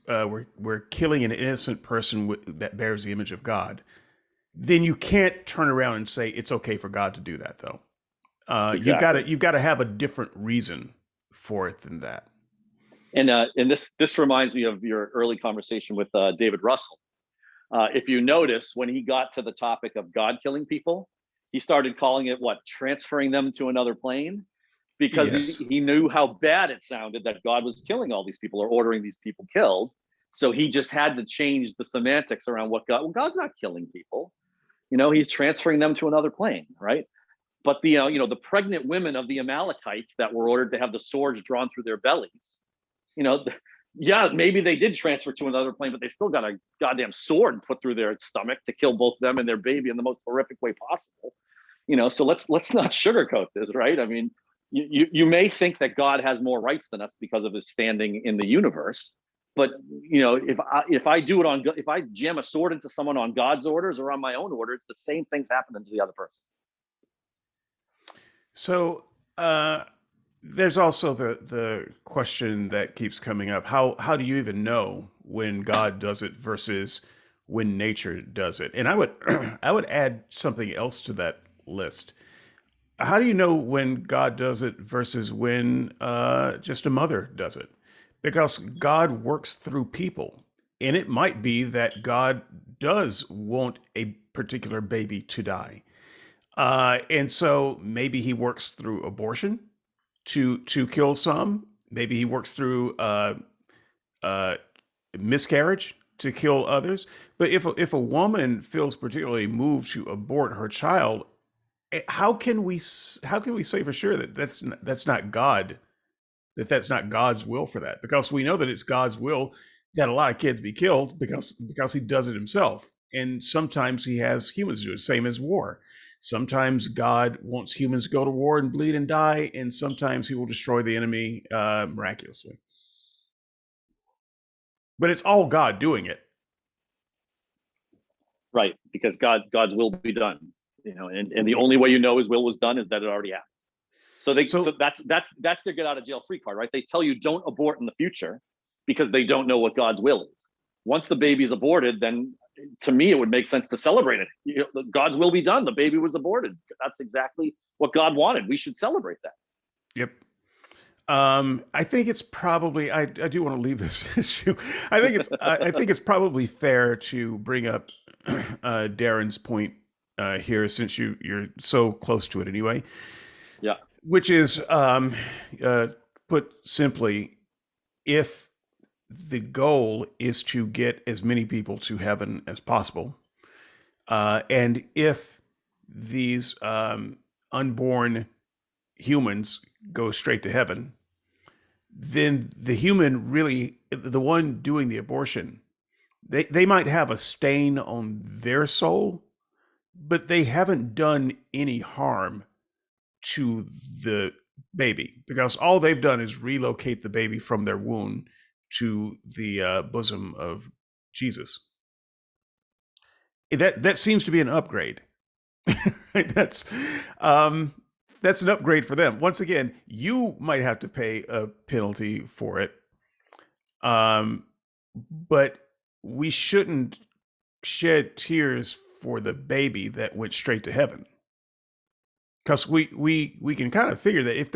we're killing an innocent person that bears the image of God, then you can't turn around and say it's okay for God to do that, though. Exactly. You've got to have a different reason for it than that. And this reminds me of your early conversation with David Russell. If you notice, when he got to the topic of God killing people, he started calling it what, transferring them to another plane, because Yes. he knew how bad it sounded that God was killing all these people or ordering these people killed. So he just had to change the semantics around what God. Well, God's not killing people. He's transferring them to another plane, right? But the pregnant women of the Amalekites that were ordered to have the swords drawn through their bellies, you know, yeah, maybe they did transfer to another plane, but they still got a goddamn sword put through their stomach to kill both them and their baby in the most horrific way possible. So let's not sugarcoat this, right? I mean, you may think that God has more rights than us because of his standing in the universe, but if I jam a sword into someone on God's orders or on my own orders, the same thing's happening to the other person. So uh, there's also the question that keeps coming up. How do you even know when God does it versus when nature does it? And I would I would add something else to that list. How do you know when God does it versus when just a mother does it? Because God works through people. And it might be that God does want a particular baby to die. And so maybe he works through abortion to kill some. Maybe he works through uh, miscarriage to kill others. But if a woman feels particularly moved to abort her child, how can we say for sure that that's not God, that's not God's will for that? Because we know that it's God's will that a lot of kids be killed because he does it himself. And sometimes he has humans do it, same as war. Sometimes God wants humans to go to war and bleed and die, and sometimes he will destroy the enemy miraculously. But it's all God doing it. Right, because God's will be done. And the only way his will was done is that it already happened. So So that's their get out of jail free card, right? They tell you don't abort in the future because they don't know what God's will is. Once the baby's aborted, then to me it would make sense to celebrate it. God's will be done. The baby was aborted. That's exactly what God wanted. We should celebrate that. yep. I think it's probably. I do want to leave this issue. I think it's probably fair to bring up Darren's point here, since you're so close to it anyway. Yeah. Which is, uh, put simply, if the goal is to get as many people to heaven as possible, and if these unborn humans go straight to heaven, then the human really, the one doing the abortion, they might have a stain on their soul, but they haven't done any harm to the baby, because all they've done is relocate the baby from their womb to the bosom of Jesus. That seems to be an upgrade. that's um, that's an upgrade for them. Once again, you might have to pay a penalty for it, um, but we shouldn't shed tears for the baby that went straight to heaven, because we can kind of figure that if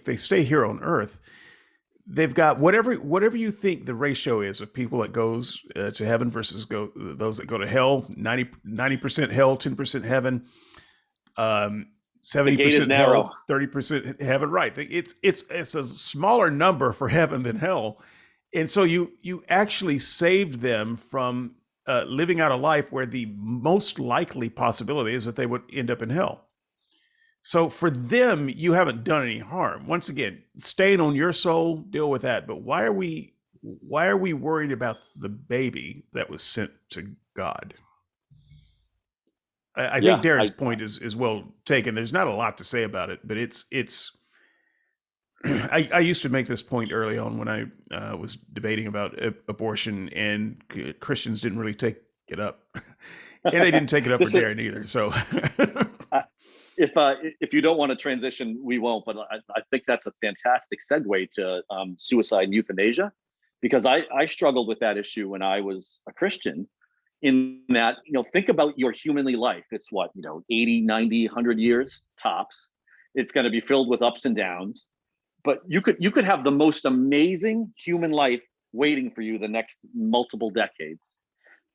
they stay here on Earth, they've got whatever you think the ratio is of people that goes to heaven versus those that go to hell. 90% hell, 10% heaven, um, The seventy gate is percent narrow. hell, 30% heaven. Right? It's a smaller number for heaven than hell, and so you actually saved them from living out a life where the most likely possibility is that they would end up in hell. So for them, you haven't done any harm. Once again, staying on your soul, deal with that. But why are we worried about the baby that was sent to God? I think Yeah, Darren's I point is well taken. There's not a lot to say about it, but it's I used to make this point early on when I was debating about abortion, and Christians didn't really take it up, and they didn't take it up for This is Darren either. So, uh, if you don't want to transition, we won't. But I think that's a fantastic segue to suicide and euthanasia, because I struggled with that issue when I was a Christian. In that, think about your humanly life. It's what, 80, 90, 100 years tops. It's going to be filled with ups and downs, but you could have the most amazing human life waiting for you the next multiple decades,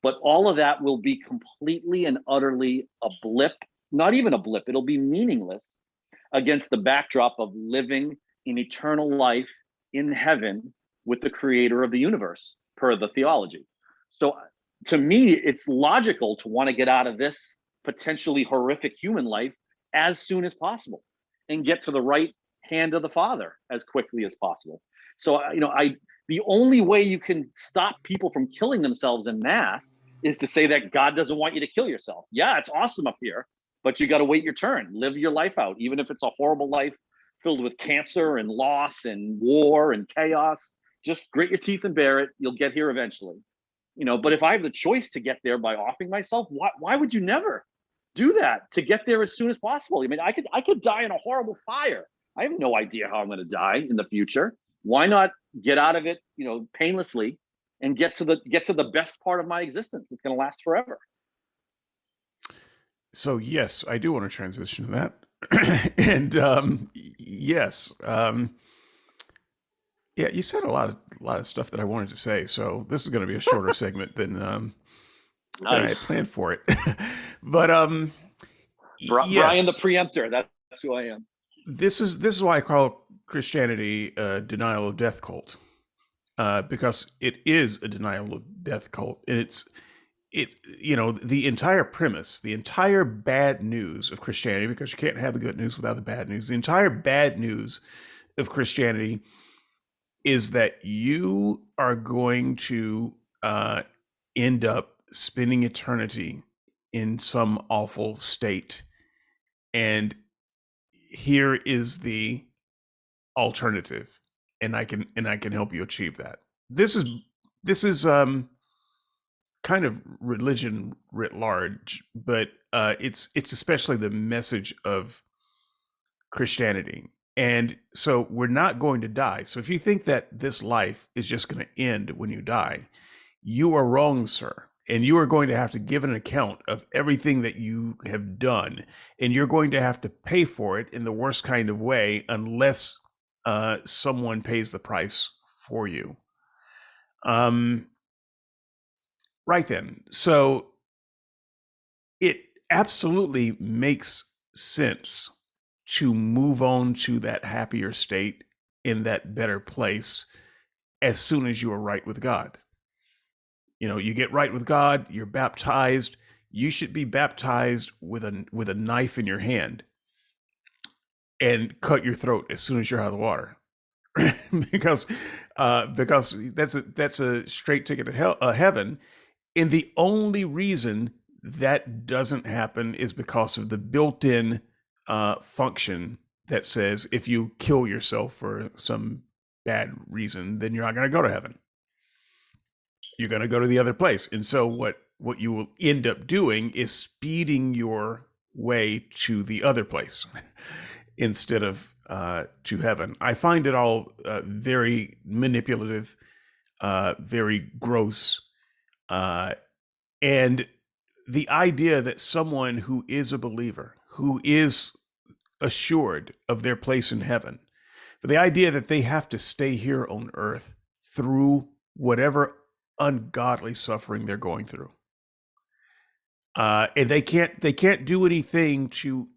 but all of that will be completely and utterly a blip. Not even a blip, it'll be meaningless against the backdrop of living in eternal life in heaven with the creator of the universe, per the theology. So to me, it's logical to want to get out of this potentially horrific human life as soon as possible and get to the right hand of the Father as quickly as possible. So, the only way you can stop people from killing themselves in mass is to say that God doesn't want you to kill yourself. Yeah, it's awesome up here, but you got to wait your turn, live your life out, even if it's a horrible life filled with cancer and loss and war and chaos. Just grit your teeth and bear it. You'll get here eventually. But if I have the choice to get there by offing myself, why would you never do that to get there as soon as possible? I mean, I could die in a horrible fire. I have no idea how I'm going to die in the future. Why not get out of it, painlessly, and get to the best part of my existence that's going to last forever? so yes, I do want to transition to that, and yes, yeah, you said a lot of stuff that I wanted to say. So this is going to be a shorter segment than I had Nice. planned for it, but Bryan the yes, preemptor. That's who I am. this is why I call Christianity a denial of death cult, because it is a denial of death cult, and it's the entire premise, the entire bad news of Christianity, because you can't have the good news without the bad news. The entire bad news of Christianity is that you are going to end up spending eternity in some awful state, and here is the alternative, and I can help you achieve that. This is kind of religion writ large, but it's especially the message of Christianity. And so we're not going to die. So if you think that this life is just going to end when you die, you are wrong, sir. And you are going to have to give an account of everything that you have done. And you're going to have to pay for it in the worst kind of way, unless someone pays the price for you. Um, right then. So it absolutely makes sense to move on to that happier state, in that better place, as soon as you are right with God. You get right with God, you're baptized. You should be baptized with a knife in your hand and cut your throat as soon as you're out of the water, because that's a straight ticket to heaven. And the only reason that doesn't happen is because of the built-in function that says if you kill yourself for some bad reason, then you're not going to go to heaven. You're going to go to the other place. And so what you will end up doing is speeding your way to the other place instead of to heaven. I find it all very manipulative, very gross, and the idea that someone who is a believer, who is assured of their place in heaven, but the idea that they have to stay here on earth through whatever ungodly suffering they're going through, and they can't do anything to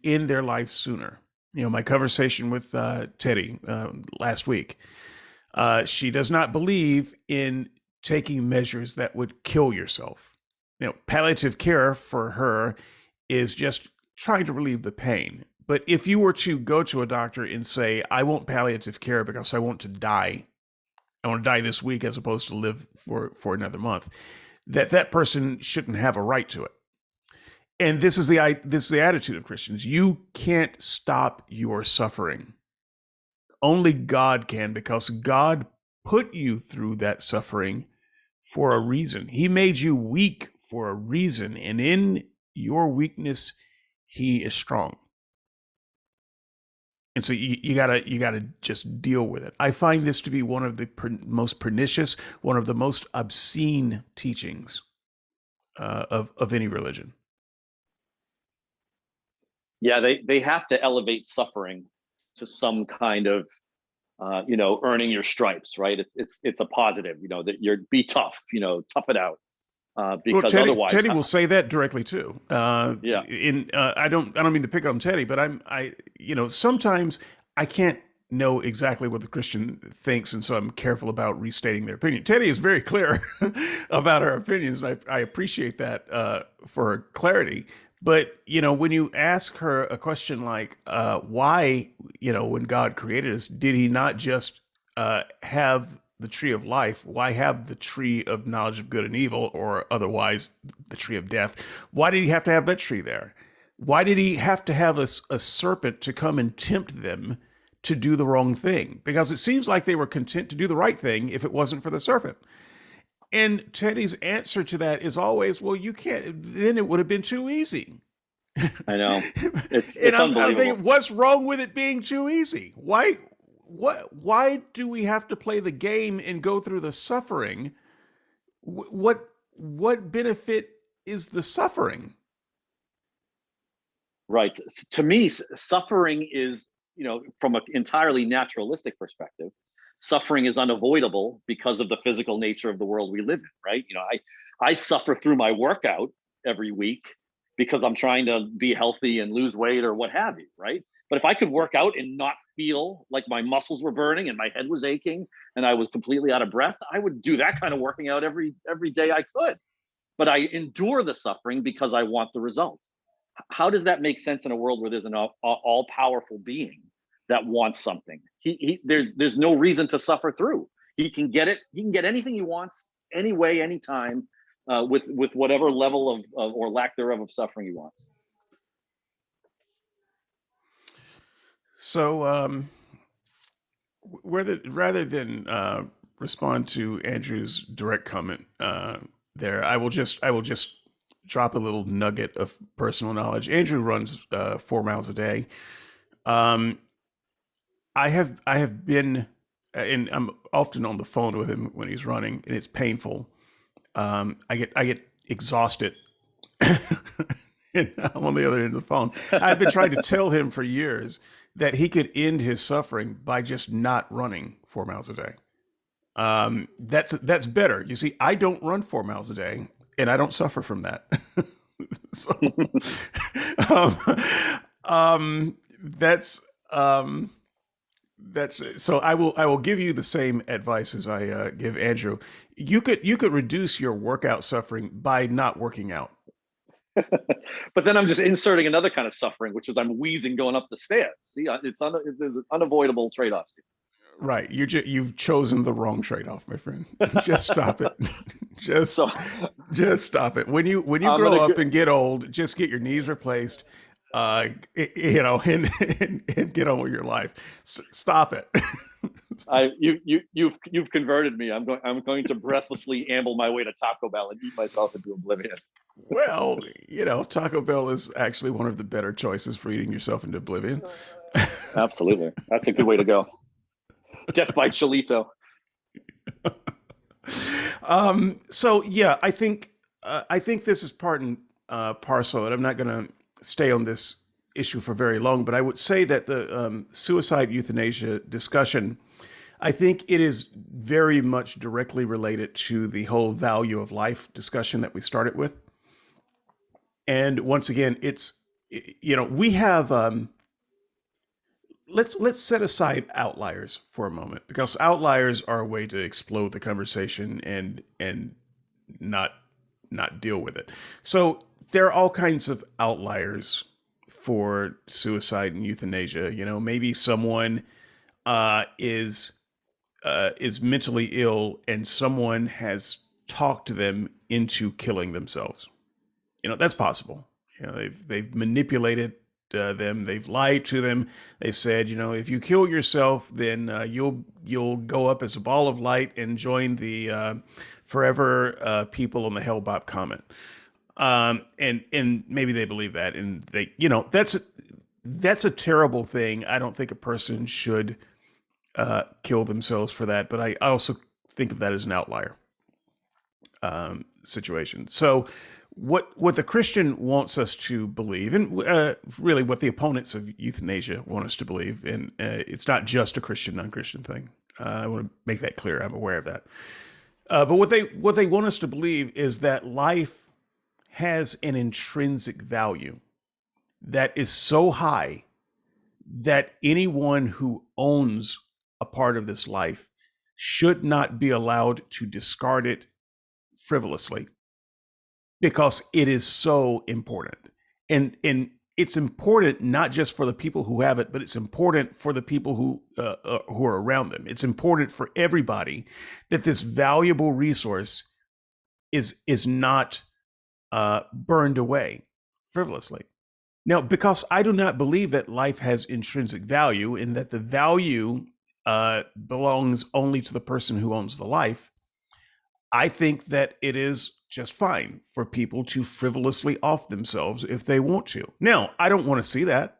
end their life sooner. My conversation with Teddy last week, she does not believe in taking measures that would kill yourself. Palliative care for her is just trying to relieve the pain. But if you were to go to a doctor and say, I want palliative care because I want to die, I want to die this week as opposed to live for another month, that person shouldn't have a right to it. And this is the attitude of Christians. You can't stop your suffering. Only God can, because God put you through that suffering for a reason. He made you weak for a reason, and in your weakness, He is strong. And so you gotta just deal with it. I find this to be one of the most pernicious, one of the most obscene teachings of any religion. Yeah, they have to elevate suffering to some kind of earning your stripes, right? It's a positive, that you're be tough, tough it out, Well, because Teddy otherwise, Teddy will say that directly too. yeah, In I don't mean to pick on Teddy, but sometimes I can't know exactly what the Christian thinks, and so I'm careful about restating their opinion. Teddy is very clear about her opinions, and I appreciate that for her clarity. But when you ask her a question like, "Why, when God created us, did He not just have the tree of life? Why have the tree of knowledge of good and evil, or otherwise the tree of death? Why did He have to have that tree there? Why did He have to have a serpent to come and tempt them to do the wrong thing? Because it seems like they were content to do the right thing if it wasn't for the serpent." And Teddy's answer to that is always, "Well, you can't, then it would have been too easy." I know, it's And it's I'm unbelievable. thinking, what's wrong with it being too easy? Why do we have to play the game and go through the suffering? What benefit is the suffering? Right. To me, suffering is, from an entirely naturalistic perspective, suffering is unavoidable because of the physical nature of the world we live in, right? I suffer through my workout every week because I'm trying to be healthy and lose weight or what have you, right? But if I could work out and not feel like my muscles were burning and my head was aching and I was completely out of breath, I would do that kind of working out every day I could. But I endure the suffering because I want the result. How does that make sense in a world where there's an all powerful being that wants something? There's no reason to suffer through. He can get it. He can get anything he wants, any way, anytime, with whatever level of or lack thereof of suffering he wants. So, rather than respond to Andrew's direct comment there, I will just drop a little nugget of personal knowledge. Andrew runs 4 miles a day. Um, I have been, and I'm often on the phone with him when he's running, and it's painful. I get exhausted. And I'm on the other end of the phone. I've been trying to tell him for years that he could end his suffering by just not running 4 miles a day. That's better. You see, I don't run 4 miles a day, and I don't suffer from that. So, um, that's so I will give you the same advice as I give Andrew. You could reduce your workout suffering by not working out. But then I'm just inserting another kind of suffering, which is I'm wheezing going up the stairs. See, there's unavoidable trade-offs. Right. You've chosen the wrong trade-off, my friend. Just stop it. just So just stop it. When you I'm grow gonna up and get old, just get your knees replaced. And get on with your life. Stop it. you've converted me. I'm going to breathlessly amble my way to Taco Bell and eat myself into oblivion. Well, Taco Bell is actually one of the better choices for eating yourself into oblivion. Absolutely, that's a good way to go. Death by Cholito. So yeah, I think this is part and parcel, and I'm not going to stay on this issue for very long, but I would say that the suicide euthanasia discussion, I think it is very much directly related to the whole value of life discussion that we started with. And once again, we have let's set aside outliers for a moment, because outliers are a way to explode the conversation and not not deal with it. So there are all kinds of outliers for suicide and euthanasia. Maybe someone is mentally ill and someone has talked them into killing themselves. That's possible. They've manipulated them. They've lied to them. They said, if you kill yourself, then you'll go up as a ball of light and join the forever people on the Hellbop comment. And maybe they believe that, and they, that's a terrible thing. I don't think a person should kill themselves for that, but I also think of that as an outlier situation. So, what the Christian wants us to believe, and really what the opponents of euthanasia want us to believe, and it's not just a Christian non-Christian thing. I want to make that clear. I'm aware of that. But what they want us to believe is that life has an intrinsic value that is so high that anyone who owns a part of this life should not be allowed to discard it frivolously, because it is so important. And it's important not just for the people who have it, but it's important for the people who are around them. It's important for everybody that this valuable resource is not burned away frivolously. Now, because I do not believe that life has intrinsic value and that the value belongs only to the person who owns the life, I think that it is just fine for people to frivolously off themselves if they want to. Now, I don't want to see that.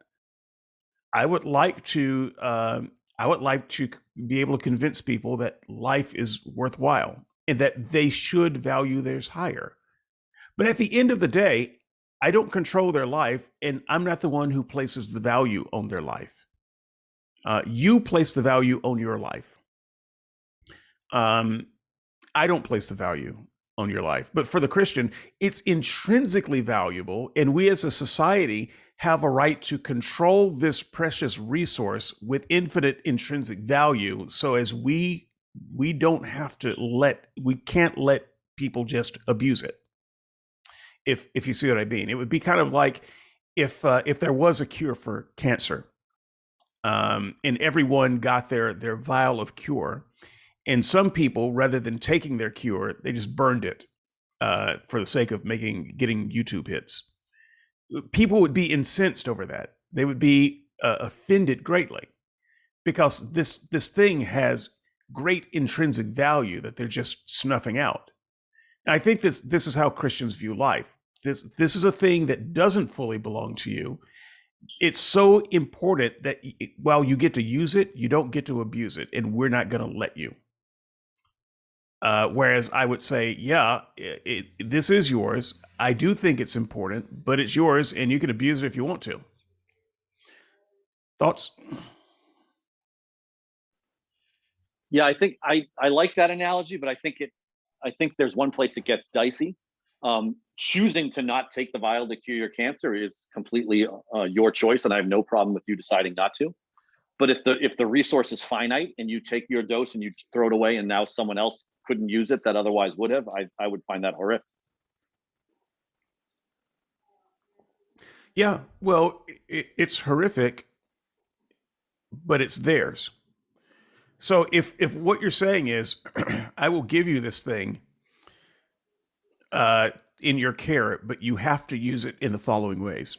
I would like to. I would like to be able to convince people that life is worthwhile and that they should value theirs higher. But at the end of the day, I don't control their life, and I'm not the one who places the value on their life. You place the value on your life. I don't place the value on your life. But for the Christian, it's intrinsically valuable, and we as a society have a right to control this precious resource with infinite intrinsic value, so as we can't let people just abuse it. If you see what I mean, it would be kind of like if there was a cure for cancer, and everyone got their vial of cure, and some people, rather than taking their cure, they just burned it for the sake of getting YouTube hits. People would be incensed over that. They would be offended greatly, because this thing has great intrinsic value that they're just snuffing out. And I think this is how Christians view life. This is a thing that doesn't fully belong to you. It's so important that while you get to use it, you don't get to abuse it, and we're not going to let you. Whereas I would say, yeah, this is yours. I do think it's important, but it's yours, and you can abuse it if you want to. Thoughts? Yeah, I think I like that analogy, but I think there's one place it gets dicey. Choosing to not take the vial to cure your cancer is completely your choice, and I have no problem with you deciding not to. But if the resource is finite and you take your dose and you throw it away, and now someone else couldn't use it that otherwise would have, I would find that horrific. Yeah, well, it's horrific, but it's theirs. So if what you're saying is, I will give you this thing in your care, but you have to use it in the following ways,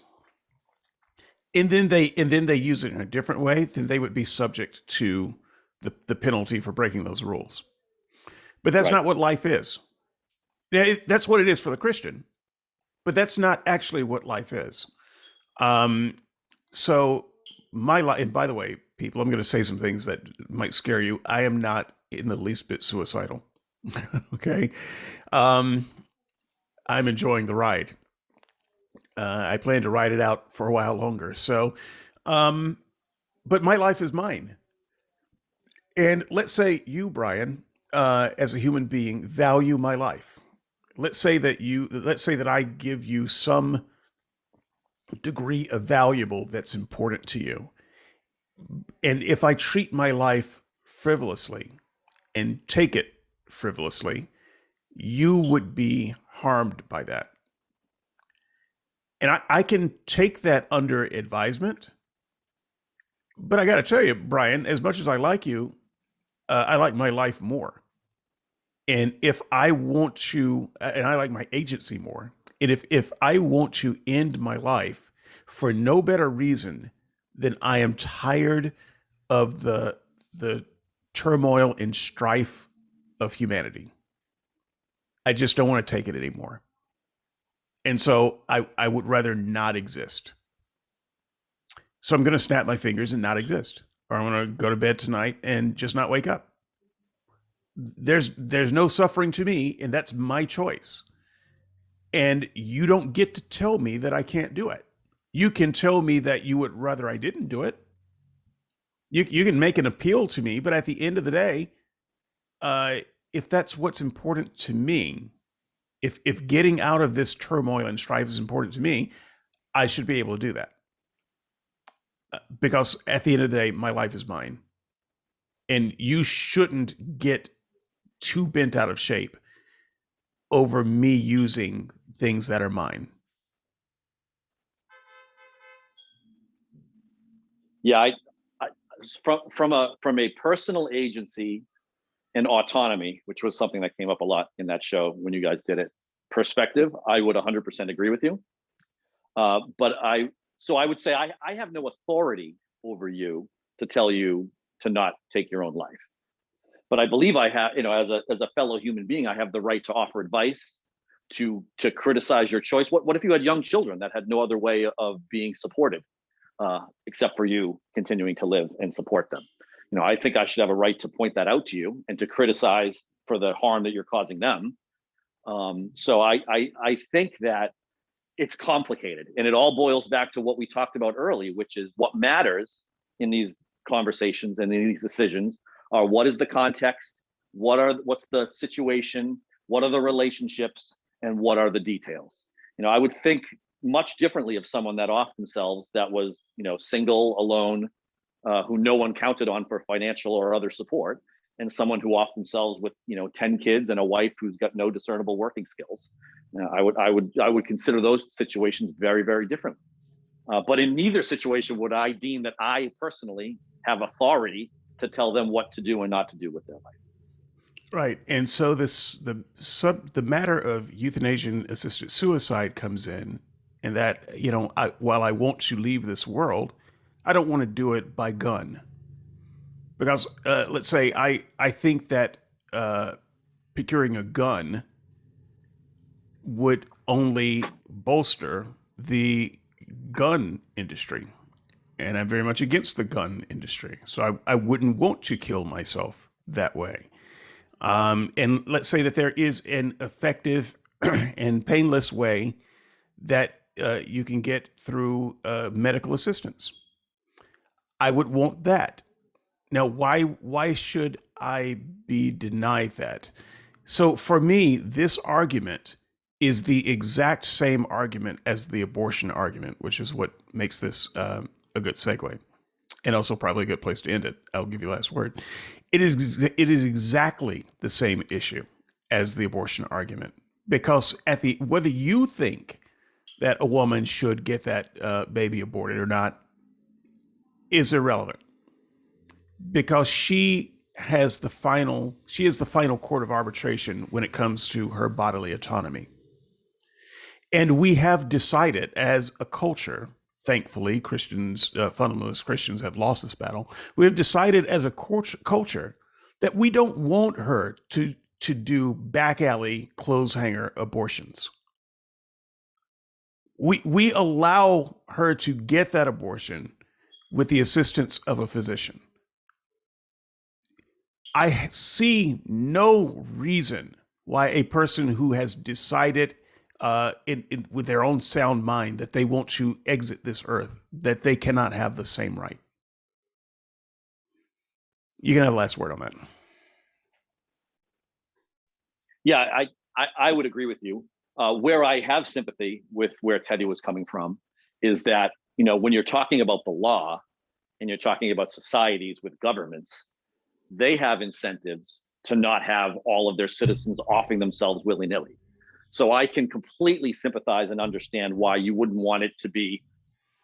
and then they use it in a different way, then they would be subject to the penalty for breaking those rules. But that's Right. not what life is. Yeah, that's what it is for the Christian, but that's not actually what life is. So my life, and by the way, people, I'm going to say some things that might scare you. I am not in the least bit suicidal. Okay. Um, I'm enjoying the ride. I plan to ride it out for a while longer. So, um, but my life is mine. And let's say you, Bryan, as a human being, value my life. Let's say that I give you some degree of valuable that's important to you. And if I treat my life frivolously and take it frivolously, you would be harmed by that. And I can take that under advisement. But I got to tell you, Bryan, as much as I like you, I like my life more. And if I want to, and I like my agency more. And if I want to end my life, for no better reason than I am tired of the turmoil and strife of humanity. I just don't want to take it anymore. And so I would rather not exist. So I'm going to snap my fingers and not exist. Or I'm going to go to bed tonight and just not wake up. There's no suffering to me, and that's my choice. And you don't get to tell me that I can't do it. You can tell me that you would rather I didn't do it. You can make an appeal to me, but at the end of the day, uh, if that's what's important to me, if getting out of this turmoil and strife is important to me, I should be able to do that. Because at the end of the day, my life is mine. And you shouldn't get too bent out of shape over me using things that are mine. Yeah, I from a personal agency and autonomy, which was something that came up a lot in that show when you guys did it, perspective, I would 100% agree with you. But I would say I have no authority over you to tell you to not take your own life. But I believe I have, as a fellow human being, I have the right to offer advice, to criticize your choice. What if you had young children that had no other way of being supported, except for you continuing to live and support them? I think I should have a right to point that out to you and to criticize for the harm that you're causing them. So I think that it's complicated, and it all boils back to what we talked about early, which is what matters in these conversations and in these decisions are what is the context, what's the situation, what are the relationships, and what are the details. I would think much differently of someone that off themselves that was single, alone, who no one counted on for financial or other support, and someone who off themselves with 10 kids and a wife who's got no discernible working skills. I would consider those situations very, very different. But in neither situation would I deem that I personally have authority to tell them what to do and not to do with their life. Right. And so the matter of euthanasia assisted suicide comes in, and that, while I want to leave this world, I don't want to do it by gun. Because let's say I think that procuring a gun would only bolster the gun industry. And I'm very much against the gun industry. So I wouldn't want to kill myself that way. And let's say that there is an effective and painless way that you can get through medical assistance. I would want that. Now, why should I be denied that? So for me, this argument is the exact same argument as the abortion argument, which is what makes this a good segue, and also probably a good place to end it. I'll give you the last word. It is exactly the same issue as the abortion argument, because whether you think that a woman should get that baby aborted or not is irrelevant, because she is the final court of arbitration when it comes to her bodily autonomy. And we have decided as a culture, thankfully, fundamentalist Christians have lost this battle. We have decided as a culture that we don't want her to do back alley clothes hanger abortions. We allow her to get that abortion with the assistance of a physician. I see no reason why a person who has decided with their own sound mind that they want to exit this earth, that they cannot have the same right. You can have the last word on that. Yeah, I would agree with you. Where I have sympathy with where Teddy was coming from is that, when you're talking about the law and you're talking about societies with governments, they have incentives to not have all of their citizens offing themselves willy-nilly. So I can completely sympathize and understand why you wouldn't want it to be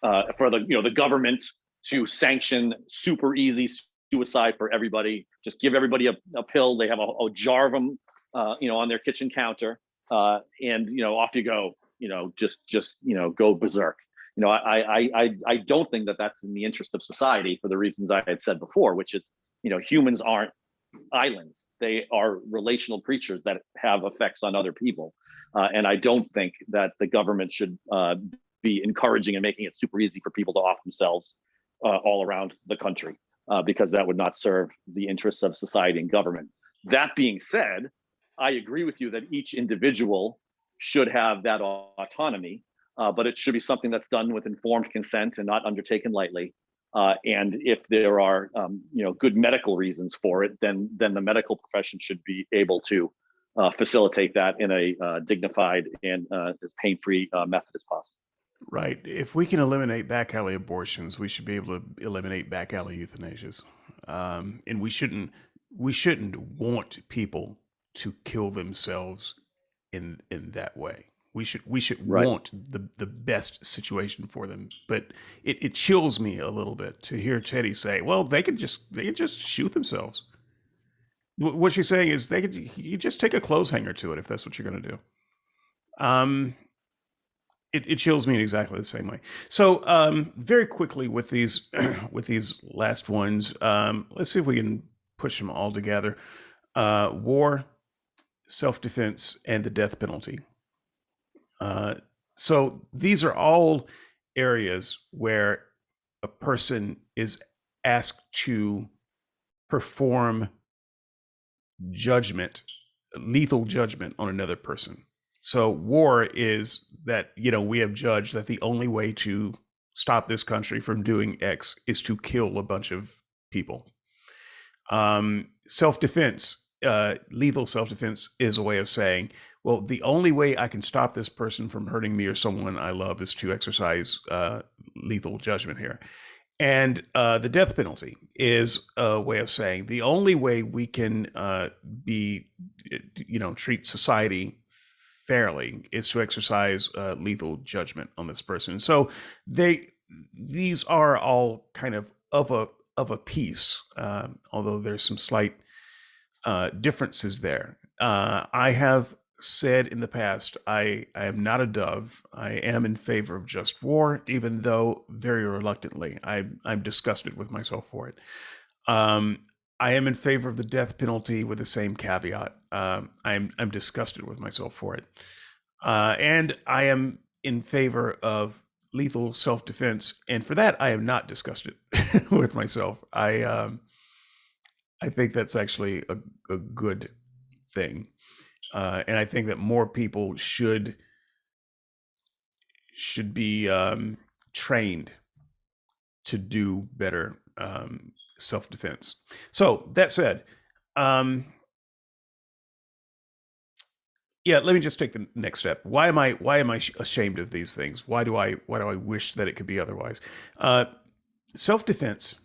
for the government to sanction super easy suicide for everybody. Just give everybody a pill. They have a jar of them, on their kitchen counter, and off you go. Just go berserk. I don't think that that's in the interest of society for the reasons I had said before, which is, humans aren't islands. They are relational creatures that have effects on other people. And I don't think that the government should be encouraging and making it super easy for people to off themselves all around the country, because that would not serve the interests of society and government. That being said, I agree with you that each individual should have that autonomy, but it should be something that's done with informed consent and not undertaken lightly. And if there are, good medical reasons for it, then the medical profession should be able to facilitate that in a dignified and as pain-free method as possible. Right. If we can eliminate back alley abortions, we should be able to eliminate back alley euthanasias. And we shouldn't want people to kill themselves in that way. We should Right. want the best situation for them. But it chills me a little bit to hear Teddy say, "Well, they could just shoot themselves." What she's saying is you just take a clothes hanger to it if that's what you're going to do. Um, it chills me in exactly the same way. So, very quickly with these with these last ones, let's see if we can push them all together. War, self-defense, and the death penalty. Uh, so these are all areas where a person is asked to perform judgment, lethal judgment on another person. So war is that, we have judged that the only way to stop this country from doing X is to kill a bunch of people. Self-defense, lethal self-defense is a way of saying, well, the only way I can stop this person from hurting me or someone I love is to exercise lethal judgment here. And the death penalty is a way of saying the only way we can treat society fairly is to exercise lethal judgment on this person. So these are all kind of a piece, although there's some slight differences there. I have said in the past, I am not a dove. I am in favor of just war, even though very reluctantly. I'm disgusted with myself for it. I am in favor of the death penalty with the same caveat. I'm disgusted with myself for it, and I am in favor of lethal self-defense, and for that I am not disgusted with myself. I think that's actually a good thing. And I think that more people should be trained to do better self-defense. So that said, yeah, let me just take the next step. Why am I ashamed of these things? Why do I wish that it could be otherwise? Self-defense,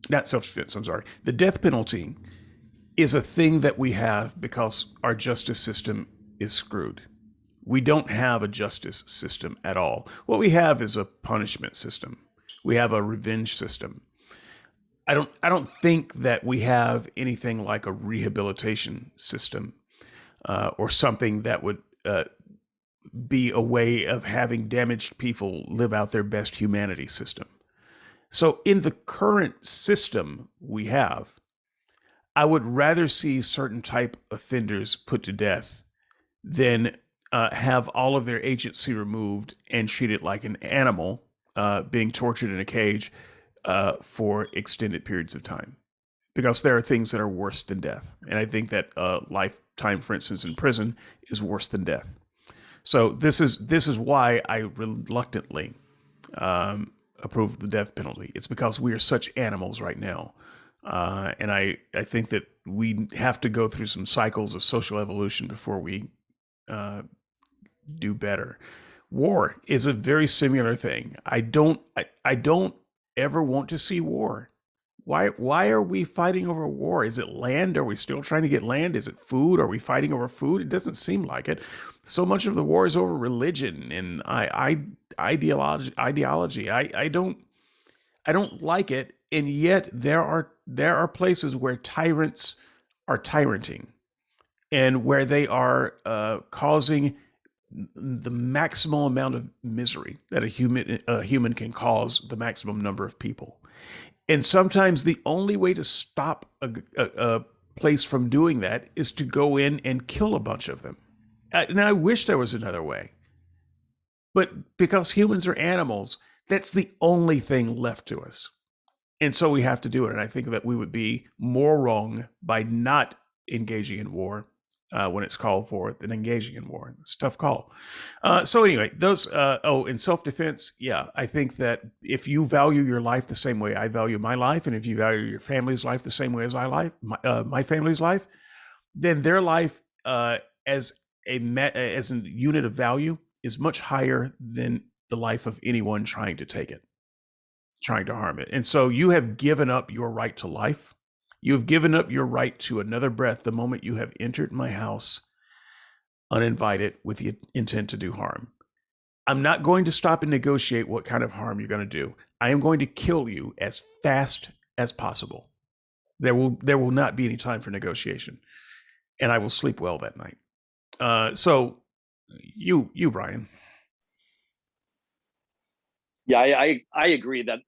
not self-defense. I'm sorry. The death penalty is a thing that we have because our justice system is screwed. We don't have a justice system at all. What we have is a punishment system. We have a revenge system. I don't think that we have anything like a rehabilitation system, or something that would be a way of having damaged people live out their best humanity system. So in the current system we have, I would rather see certain type offenders put to death than have all of their agency removed and treated like an animal being tortured in a cage for extended periods of time. Because there are things that are worse than death. And I think that lifetime, for instance, in prison is worse than death. So this is why I reluctantly approve the death penalty. It's because we are such animals right now. And I think that we have to go through some cycles of social evolution before we do better. War is a very similar thing. I don't ever want to see war. Why are we fighting over war? Is it land? Are we still trying to get land? Is it food? Are we fighting over food? It doesn't seem like it. So much of the war is over religion and ideology. I don't like it, and yet there are places where tyrants are tyranting, and where they are causing the maximum amount of misery that a human can cause the maximum number of people. And sometimes the only way to stop a place from doing that is to go in and kill a bunch of them. And I wish there was another way. But because humans are animals, that's the only thing left to us. And so we have to do it. And I think that we would be more wrong by not engaging in war when it's called for than engaging in war. It's a tough call. So anyway, in self-defense, yeah, I think that if you value your life the same way I value my life, and if you value your family's life the same way as my family's life, then their life as as a unit of value is much higher than the life of anyone trying to take it, trying to harm it. And so you have given up your right to life. You have given up your right to another breath the moment you have entered my house uninvited with the intent to do harm. I'm not going to stop and negotiate what kind of harm you're going to do. I am going to kill you as fast as possible. There will not be any time for negotiation, and I will sleep well that night. So you Bryan. Yeah, I agree that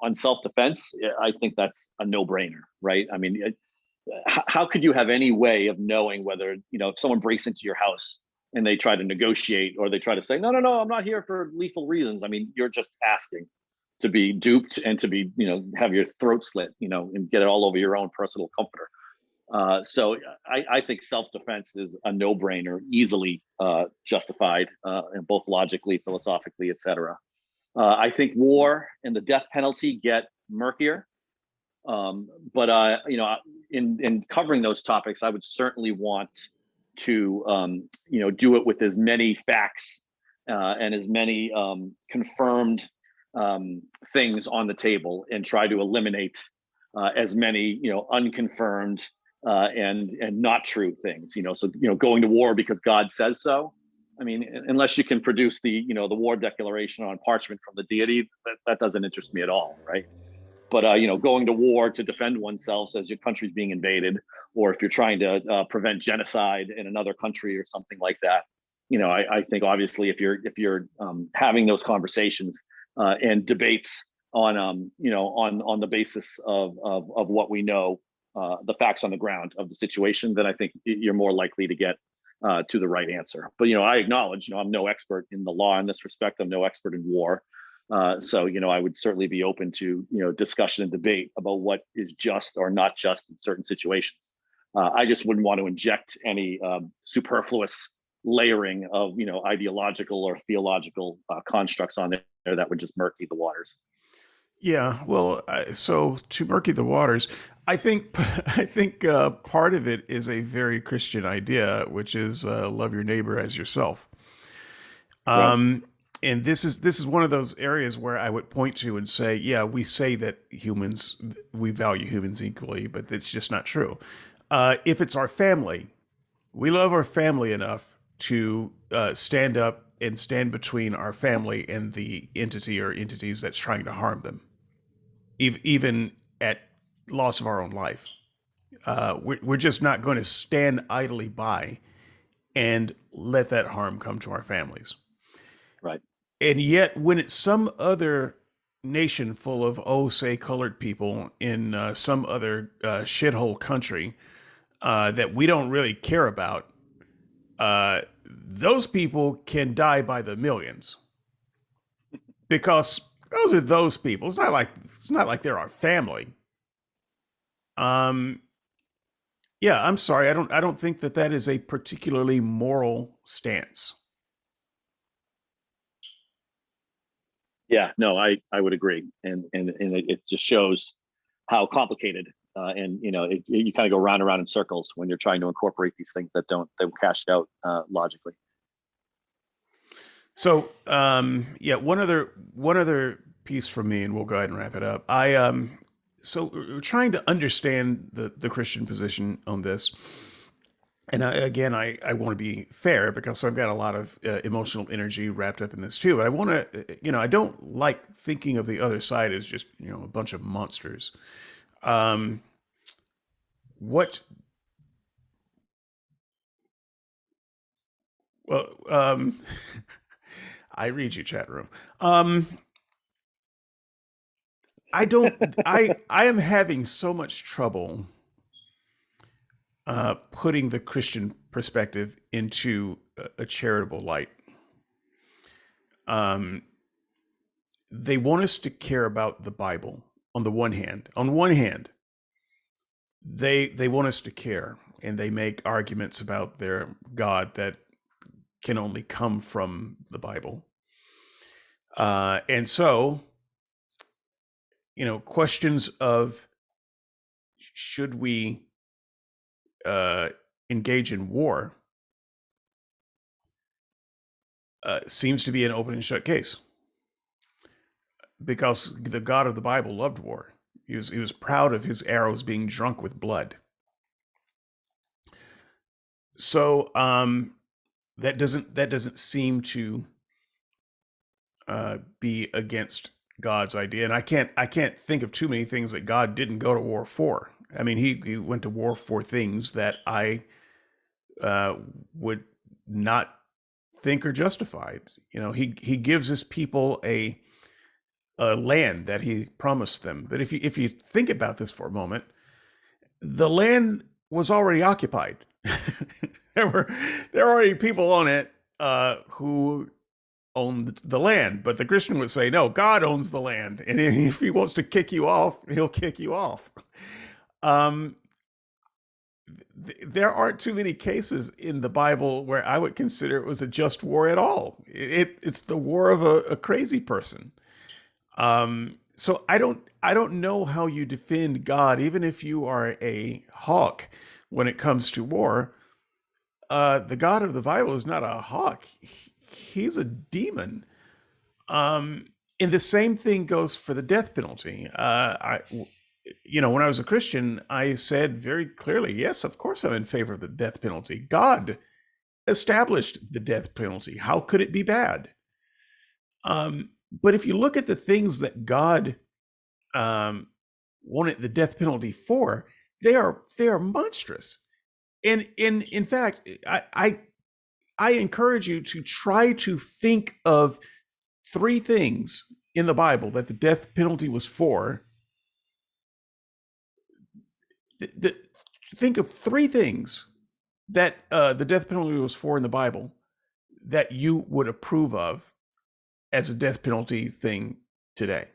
on self defense, I think that's a no brainer, right? I mean, how could you have any way of knowing whether if someone breaks into your house and they try to negotiate or they try to say no, I'm not here for lethal reasons? I mean, you're just asking to be duped and to be have your throat slit and get it all over your own personal comforter. So I think self-defense is a no-brainer, easily justified, and both logically, philosophically, etc. I think war and the death penalty get murkier. But in covering those topics, I would certainly want to do it with as many facts and as many confirmed things on the table, and try to eliminate as many unconfirmed and not true things. So going to war because God says so. I mean, unless you can produce the war declaration on parchment from the deity, that doesn't interest me at all, right? But going to war to defend oneself as your country's being invaded, or if you're trying to prevent genocide in another country or something like that, I think obviously if you're having those conversations and debates on on the basis of what we know, the facts on the ground of the situation, then I think you're more likely to get to the right answer. But I acknowledge, I'm no expert in the law in this respect. I'm no expert in war. So I would certainly be open to discussion and debate about what is just or not just in certain situations. I just wouldn't want to inject any superfluous layering of ideological or theological constructs on there that would just murky the waters. Yeah, well, so to murky the waters, I think I think part of it is a very Christian idea, which is love your neighbor as yourself. Right. Um, and this is one of those areas where I would point to and say, yeah, we say that we value humans equally, but it's just not true. If it's our family, we love our family enough to stand up and stand between our family and the entity or entities that's trying to harm them, even at loss of our own life. We're just not going to stand idly by and let that harm come to our families. Right. And yet, when it's some other nation full of, oh, say, colored people in some other shithole country that we don't really care about, those people can die by the millions because those are those people. It's not like they're our family. Um, yeah, I'm sorry. I don't think that is a particularly moral stance. Yeah, no, I would agree, and it just shows how complicated and you kind of go round and round in circles when you're trying to incorporate these things that don't cash out logically. So, yeah, one other piece from me, and we'll go ahead and wrap it up. So we're trying to understand the Christian position on this, and I want to be fair because I've got a lot of emotional energy wrapped up in this too. But I want to, I don't like thinking of the other side as just a bunch of monsters. Um, what Well, I read you, chat room. Um, I don't. I am having so much trouble putting the Christian perspective into a charitable light. Um, they want us to care about the Bible on the one hand. On one hand, they want us to care, and they make arguments about their God that can only come from the Bible. And so, questions of should we uh, engage in war seems to be an open and shut case because the God of the Bible loved war. He was proud of his arrows being drunk with blood. So that doesn't seem to be against God's idea, and I can't think of too many things that God didn't go to war for. I mean, he went to war for things that I would not think are justified. He gives his people a land that he promised them. But if you think about this for a moment, the land was already occupied. there were already people on it who owned the land. But the Christian would say, no, God owns the land, and if he wants to kick you off, he'll kick you off. Um, there aren't too many cases in the Bible where I would consider it was a just war at all. It's the war of a crazy person. So I don't know how you defend God, even if you are a hawk when it comes to war. The God of the Bible is not a hawk; he's a demon. Um, and the same thing goes for the death penalty. When I was a Christian, I said very clearly, yes, of course I'm in favor of the death penalty. God established the death penalty. How could it be bad? But if you look at the things that God um, wanted the death penalty for, they are monstrous. And in fact, I encourage you to try to think of three things in the Bible that the death penalty was for. Think of three things that the death penalty was for in the Bible that you would approve of as a death penalty thing today.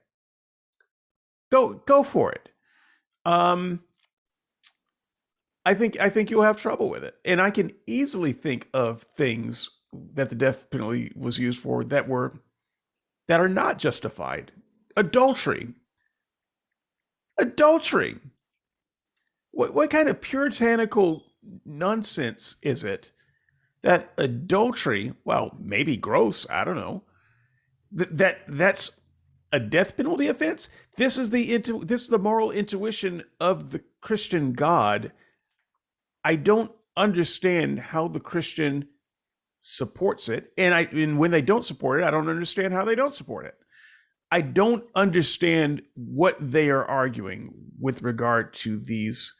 Go for it. Um, I think you'll have trouble with it, and I can easily think of things that the death penalty was used for that are not justified. Adultery, adultery. What kind of puritanical nonsense is it that adultery, well, maybe gross, I don't know, that's a death penalty offense? This is the moral intuition of the Christian God. I don't understand how the Christian supports it, and when they don't support it, I don't understand how they don't support it. I don't understand what they are arguing with regard to these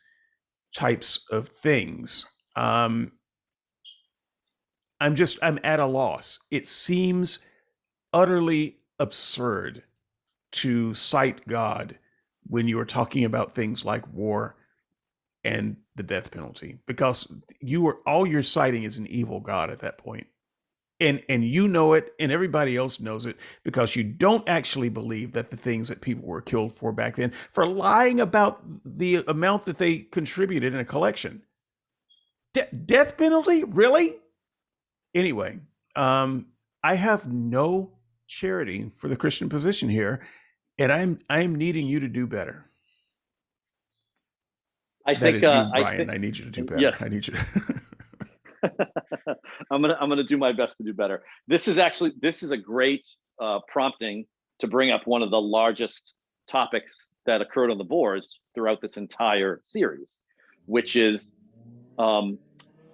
types of things. Um, I'm at a loss. It seems utterly absurd to cite God when you are talking about things like war and the death penalty, because all you're citing is an evil God at that point. And you know it, and everybody else knows it, because you don't actually believe that the things that people were killed for back then, for lying about the amount that they contributed in a collection. Death penalty? Really? Anyway, um, I have no charity for the Christian position here, and I'm needing you to do better. I That think is you, I Bryan. think I need you to do better. yes. I need you to. I'm gonna do my best to do better. This is a great prompting to bring up one of the largest topics that occurred on the boards throughout this entire series, which is um,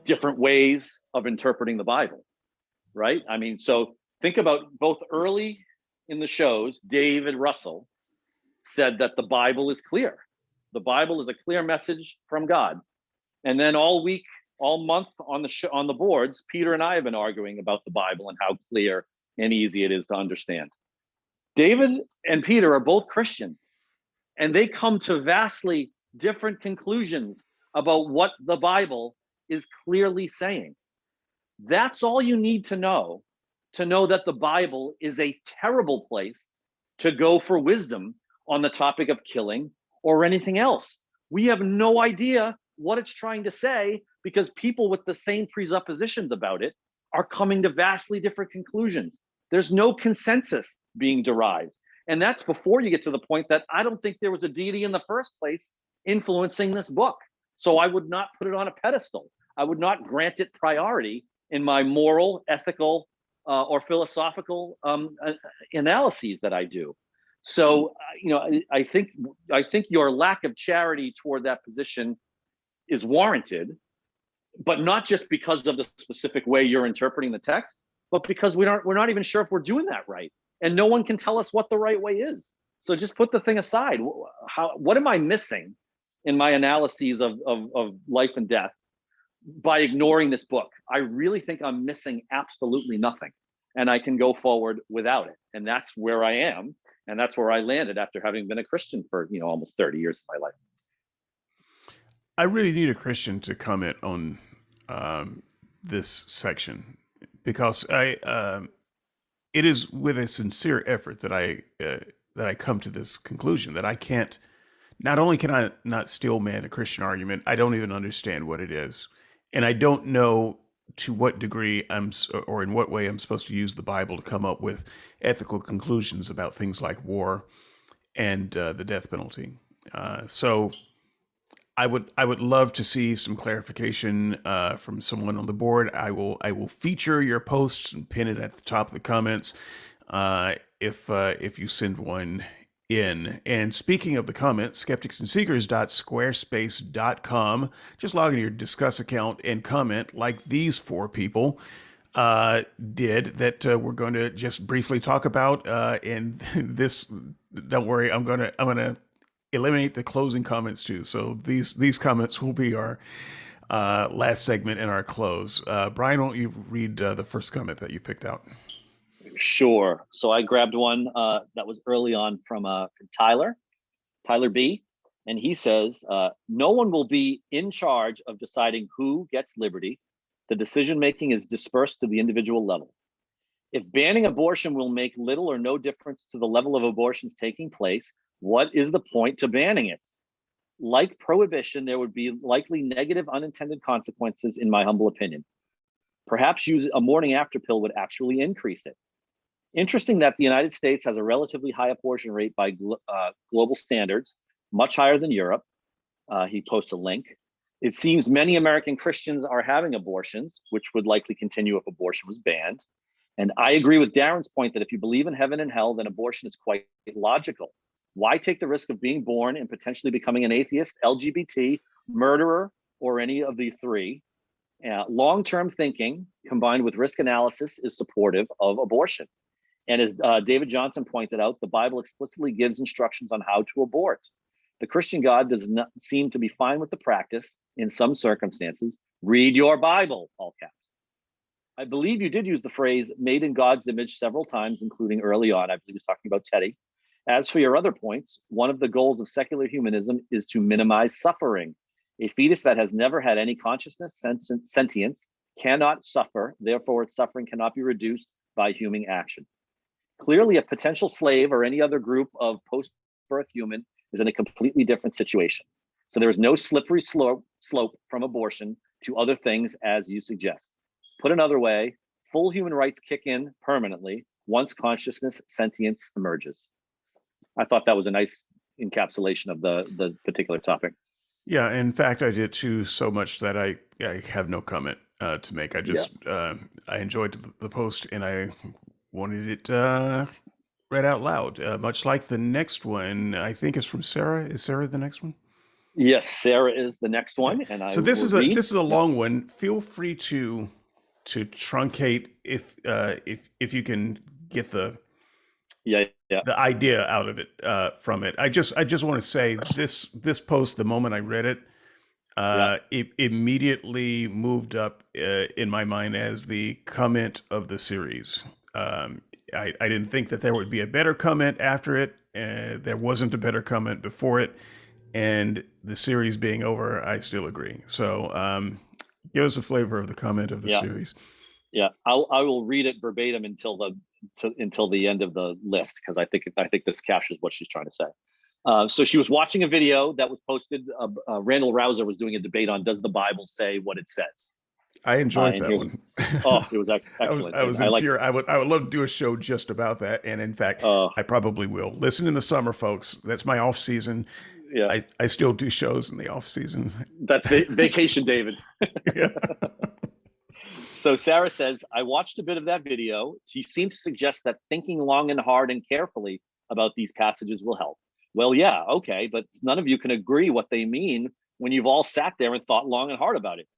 different ways of interpreting the Bible. Right? I mean, so think about both early in the shows, David Russell said that the Bible is clear. The Bible is a clear message from God. And then all week all month on on the boards, Peter and I have been arguing about the Bible and how clear and easy it is to understand. David and Peter are both Christian, and they come to vastly different conclusions about what the Bible is clearly saying. That's all you need to know that the Bible is a terrible place to go for wisdom on the topic of killing or anything else. We have no idea what it's trying to say because people with the same presuppositions about it are coming to vastly different conclusions. There's no consensus being derived. And that's before you get to the point that I don't think there was a deity in the first place influencing this book. So I would not put it on a pedestal. I would not grant it priority in my moral, ethical, or philosophical analyses that I do. So, I think your lack of charity toward that position is warranted, but not just because of the specific way you're interpreting the text, but because we're not even sure if we're doing that right, and no one can tell us what the right way is. So just put the thing aside. What am I missing in my analyses of life and death by ignoring this book? I really think I'm missing absolutely nothing, and I can go forward without it. And that's where I am, and that's where I landed after having been a Christian for almost 30 years of my life. I really need a Christian to comment on this section because it is with a sincere effort that I come to this conclusion that I can't. Not only can I not steel man a Christian argument, I don't even understand what it is, and I don't know to what degree or in what way I'm supposed to use the Bible to come up with ethical conclusions about things like war and the death penalty. So I would love to see some clarification from someone on the board. I will feature your posts and pin it at the top of the comments if you send one in. And speaking of the comments, skepticsandseekers.squarespace.com. Just log into your Discuss account and comment like these four people did that we're going to just briefly talk about. And this, don't worry, I'm gonna eliminate the closing comments too. So these comments will be our last segment in our close. Bryan, why don't you read the first comment that you picked out? Sure. So I grabbed one that was early on from Tyler B. And he says, no one will be in charge of deciding who gets liberty. The decision-making is dispersed to the individual level. If banning abortion will make little or no difference to the level of abortions taking place, what is the point to banning it? Like prohibition, there would be likely negative unintended consequences, in my humble opinion. Perhaps use a morning after pill would actually increase it. Interesting that the United States has a relatively high abortion rate by global standards, much higher than Europe. He posts a link. It seems many American Christians are having abortions, which would likely continue if abortion was banned. And I agree with Darren's point that if you believe in heaven and hell, then abortion is quite logical. Why take the risk of being born and potentially becoming an atheist, LGBT, murderer, or any of the three? Long-term thinking combined with risk analysis is supportive of abortion. And as David Johnson pointed out, the Bible explicitly gives instructions on how to abort. The Christian God does not seem to be fine with the practice in some circumstances. Read your Bible, all caps. I believe you did use the phrase made in God's image several times, including early on. I believe he was talking about Teddy. As for your other points, one of the goals of secular humanism is to minimize suffering. A fetus that has never had any consciousness, sentience, cannot suffer. Therefore, its suffering cannot be reduced by human action. Clearly, a potential slave or any other group of post-birth human is in a completely different situation. So there is no slippery slope from abortion to other things as you suggest. Put another way, full human rights kick in permanently once consciousness, sentience emerges. I thought that was a nice encapsulation of the particular topic. Yeah, in fact, I did too, so much that I have no comment to make. I just I enjoyed the post and I wanted it read out loud, much like the next one. I think is from Sarah. Is Sarah the next one? Yes, Sarah is the next Okay. one, and I So will read. this is a long one. Feel free to truncate if you can get the Yeah. idea out of it from it. I just want to say this post, the moment I read it, Yeah. It immediately moved up in my mind as the comment of the series. Um, I didn't think that there would be a better comment after it. There wasn't a better comment before it. And the series being over, I still agree. So give us a flavor of the comment of the Yeah. series. Yeah. I will read it verbatim until the end of the list, because I think this captures what she's trying to say. So she was watching a video that was posted. Randall Rouser was doing a debate on, does the Bible say what it says? I enjoyed And that here's, one. oh, it was I was excellent. I And was I in liked, fear. I would love to do a show just about that. And in fact, uh, I probably will. Listen in the summer, folks. That's my off season. yeah, I still do shows in the off season. that's vacation, David. Yeah. So Sarah says, I watched a bit of that video. She seemed to suggest that thinking long and hard and carefully about these passages will help. Well, yeah, okay, but none of you can agree what they mean when you've all sat there and thought long and hard about it.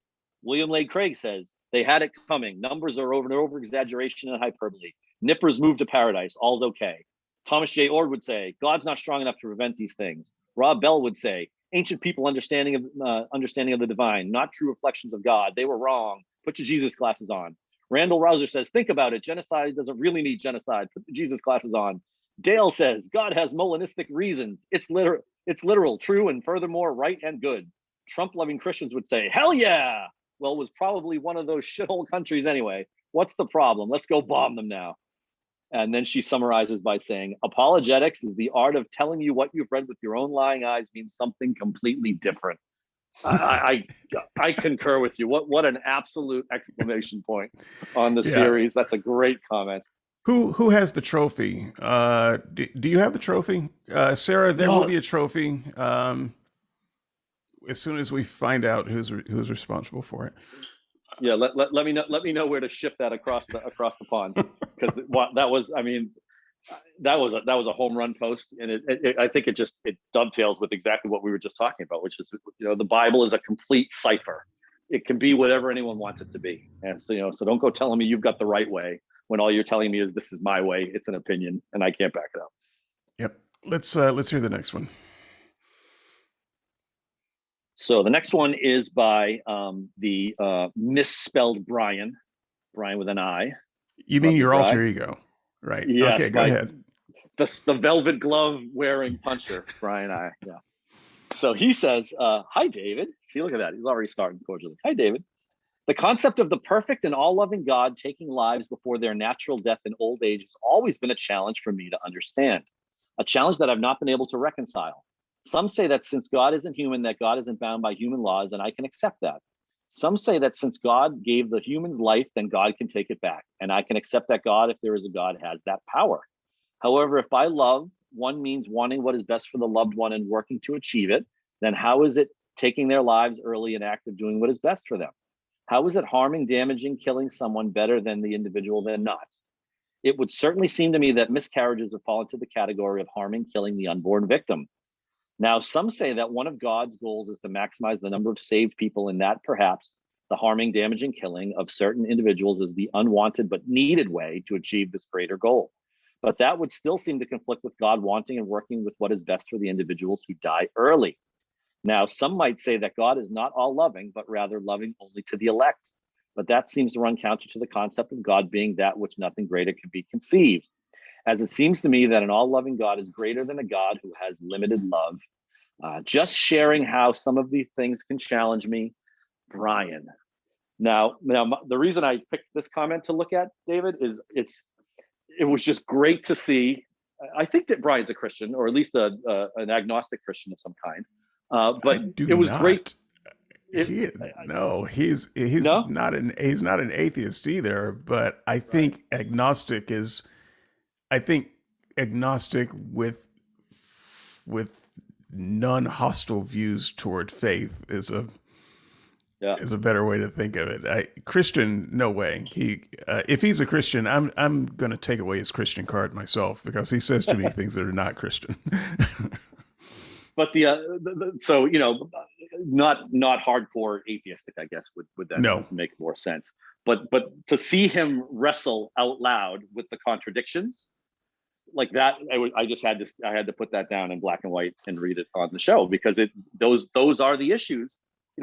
William Lane Craig says, they had it coming. Numbers are over exaggeration and hyperbole. Nippers moved to paradise. All's okay. Thomas J. Ord would say, God's not strong enough to prevent these things. Rob Bell would say, ancient people understanding of the divine, not true reflections of God. They were wrong. Put your Jesus glasses on. Randall Rouser says, think about it. Genocide doesn't really need genocide. Put the Jesus glasses on. Dale says, God has Molinistic reasons. It's literal, true, and furthermore right and good. Trump-loving Christians would say, hell yeah. Well, it was probably one of those shithole countries anyway. What's the problem? Let's go bomb them now. And then she summarizes by saying, apologetics is the art of telling you what you've read with your own lying eyes means something completely different. I concur with you. What an absolute exclamation point on the Yeah. series. That's a great comment. Who has the trophy? Do you have the trophy, Sarah? There will No, be a trophy as soon as we find out who's responsible for it. yeah. Let me know where to ship that across the pond, because that was, I mean, that was a home run post, and I think it dovetails with exactly what we were just talking about, which is, the Bible is a complete cipher. It can be whatever anyone wants it to be, and so don't go telling me you've got the right way when all you're telling me is this is my way. It's an opinion, and I can't back it up. Yep. Let's hear the next one. So the next one is by the misspelled Bryan with an I. You mean Love you, your alter Bry. ego, right? Okay, Yes, go ahead. the velvet glove wearing puncher, Bryan I. Yeah. So he says, hi, David. See, look at that. He's already starting cordially. Hi, David. The concept of the perfect and all-loving God taking lives before their natural death in old age has always been a challenge for me to understand, a challenge that I've not been able to reconcile. Some say that since God isn't human, that God isn't bound by human laws, and I can accept that. Some say that since God gave the humans life, then God can take it back, and I can accept that God, if there is a God, has that power. However, if by love, one means wanting what is best for the loved one and working to achieve it, then how is it taking their lives early and active doing what is best for them? How is it harming, damaging, killing someone better than the individual than not? It would certainly seem to me that miscarriages would fall into the category of harming, killing the unborn victim. Now, some say that one of God's goals is to maximize the number of saved people, and that perhaps the harming, damaging, killing of certain individuals is the unwanted but needed way to achieve this greater goal. But that would still seem to conflict with God wanting and working with what is best for the individuals who die early. Now, some might say that God is not all loving, but rather loving only to the elect. But that seems to run counter to the concept of God being that which nothing greater can be conceived, as it seems to me that an all-loving God is greater than a God who has limited love. Just sharing how some of these things can challenge me, Bryan. Now, the reason I picked this comment to look at, David, is it was just great to see. I think that Bryan's a Christian, or at least an agnostic Christian of some kind. I But do it was great. not. It, No, he's no, not an atheist either. But right. I think agnostic with non-hostile views toward faith Yeah. is a better way to think of it. Christian, no way. If he's a Christian, I'm going to take away his Christian card myself, because he says too many things that are not Christian. But so not hardcore atheistic, I guess would then No. make more sense. But to see him wrestle out loud with the contradictions like that, I had to put that down in black and white and read it on the show, because those are the issues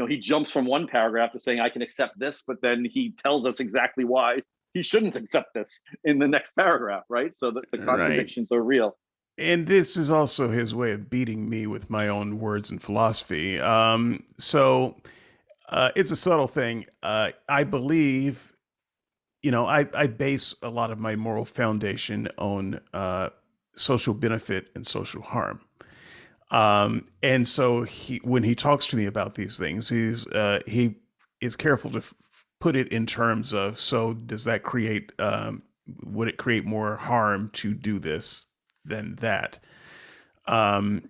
he jumps from one paragraph to saying I can accept this, but then he tells us exactly why he shouldn't accept this in the next paragraph, right? So the Right. contradictions are real. And this is also his way of beating me with my own words and philosophy. It's a subtle thing. I believe, I base a lot of my moral foundation on social benefit and social harm. And so when he talks to me about these things, he is careful to put it in terms of, so does that create, would it create more harm to do this than that? Um,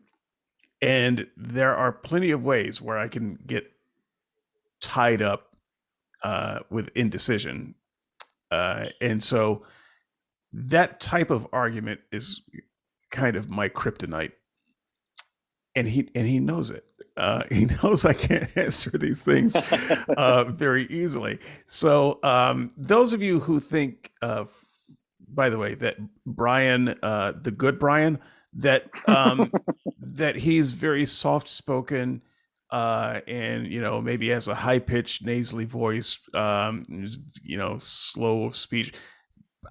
and there are plenty of ways where I can get tied up with indecision. And so that type of argument is kind of my kryptonite. And he knows it. He knows I can't answer these things very easily. So those of you who think, by the way, that Bryan, the good Bryan, that that he's very soft spoken, and maybe has a high pitched nasally voice, slow of speech.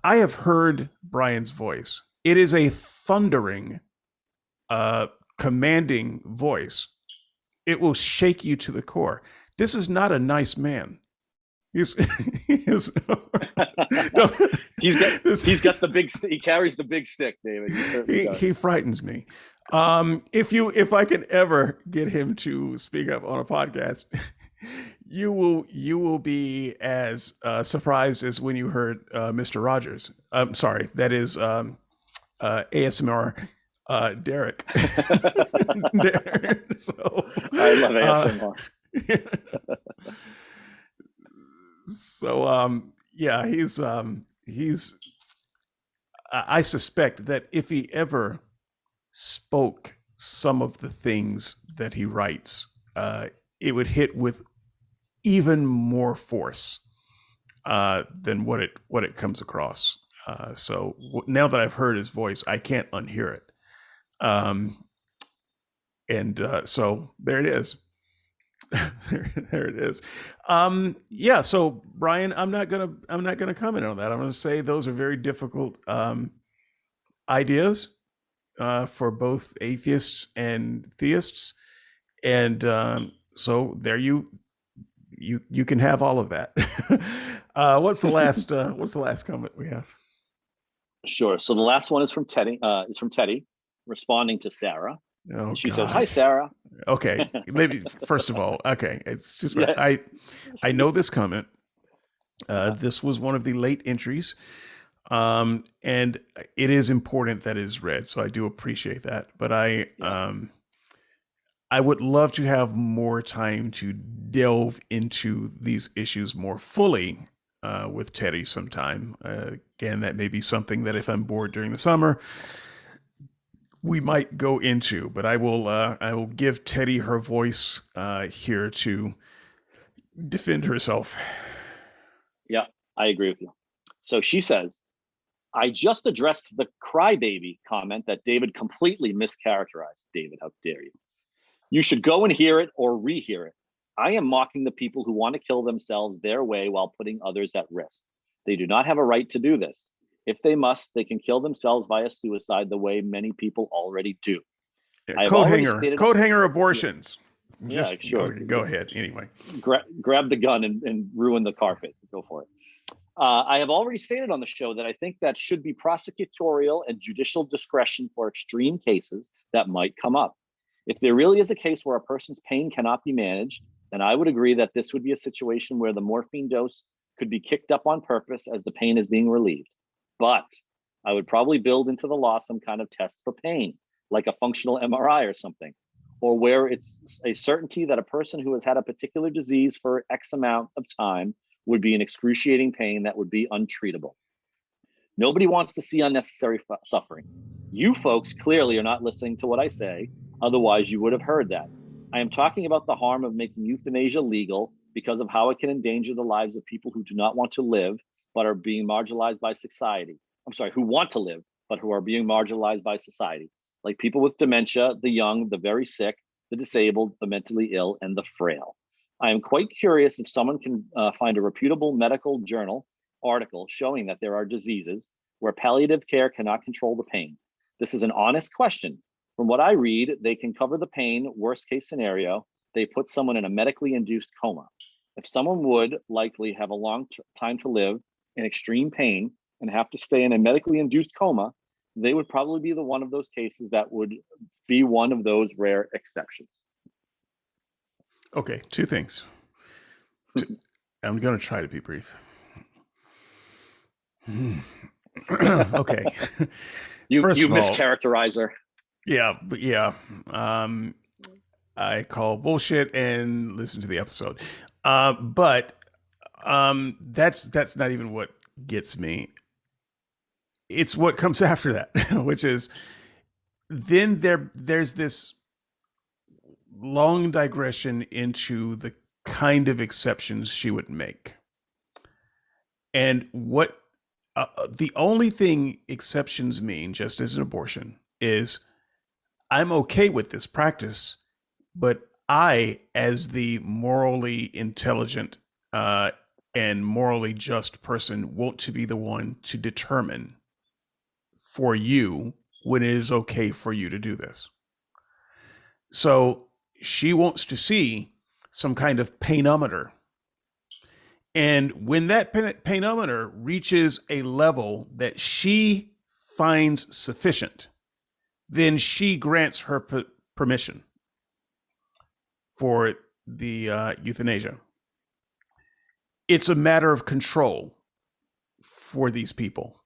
I have heard Bryan's voice. It is a thundering, uh, commanding voice. It will shake you to the core. This is not a nice man. He's he is no, he's got the big he carries the big stick, David. He frightens me. If I can ever get him to speak up on a podcast, you will be as surprised as when you heard Mr. Rogers. I'm sorry, that is ASMR Derek. Derek. So, I love ASMR. Yeah, he's I suspect that if he ever spoke some of the things that he writes, it would hit with even more force than what it comes across. Now that I've heard his voice, I can't unhear it. So there it is. There it is. Yeah. So Bryan, I'm not gonna comment on that. I'm gonna say those are very difficult ideas for both atheists and theists, and so there you can have all of that. What's the last comment we have? Sure. So the last one is from Teddy. It's from Teddy, responding to Sarah. Oh, she God. says, "Hi, Sarah." Okay, maybe first of all, okay, it's just Yeah. I know this comment. This was one of the late entries, and it is important that it is read. So I do appreciate that, but I would love to have more time to delve into these issues more fully with Teddy sometime. Again, that may be something that if I'm bored during the summer, we might go into. But I will give Teddy her voice here to defend herself. Yeah, I agree with you. So she says, "I just addressed the crybaby comment that David completely mischaracterized." David, how dare you? "You should go and hear it or rehear it. I am mocking the people who want to kill themselves their way while putting others at risk. They do not have a right to do this. If they must, they can kill themselves via suicide the way many people already do. Yeah, I have coat already hanger, stated." coat hanger abortions. Yeah, Just sure. go ahead anyway. Grab the gun and ruin the carpet. Go for it. "I have already stated on the show that I think that should be prosecutorial and judicial discretion for extreme cases that might come up. If there really is a case where a person's pain cannot be managed, then I would agree that this would be a situation where the morphine dose could be kicked up on purpose as the pain is being relieved. But I would probably build into the law some kind of test for pain, like a functional MRI or something, or where it's a certainty that a person who has had a particular disease for X amount of time would be in excruciating pain that would be untreatable. Nobody wants to see unnecessary suffering. You folks clearly are not listening to what I say, otherwise you would have heard that. I am talking about the harm of making euthanasia legal because of how it can endanger the lives of people who do not want to live, but are being marginalized by society. I'm sorry, who want to live, but who are being marginalized by society, like people with dementia, the young, the very sick, the disabled, the mentally ill, and the frail. I am quite curious if someone can find a reputable medical journal article showing that there are diseases where palliative care cannot control the pain. This is an honest question. From what I read, they can cover the pain, worst case scenario, they put someone in a medically induced coma. If someone would likely have a long time to live in extreme pain and have to stay in a medically induced coma, they would probably be the one of those cases that would be one of those rare exceptions. Okay, two things. I'm going to try to be brief. Okay. You First of all, mischaracterize her. Yeah, but yeah. I call bullshit and listen to the episode. But that's not even what gets me. It's what comes after that, which is then there's this long digression into the kind of exceptions she would make. And what the only thing exceptions mean, just as an abortion, is I'm okay with this practice, but I, as the morally intelligent and morally just person, want to be the one to determine for you when it is okay for you to do this. So she wants to see some kind of painometer. And when that painometer reaches a level that she finds sufficient, then she grants her permission for the euthanasia. It's a matter of control for these people.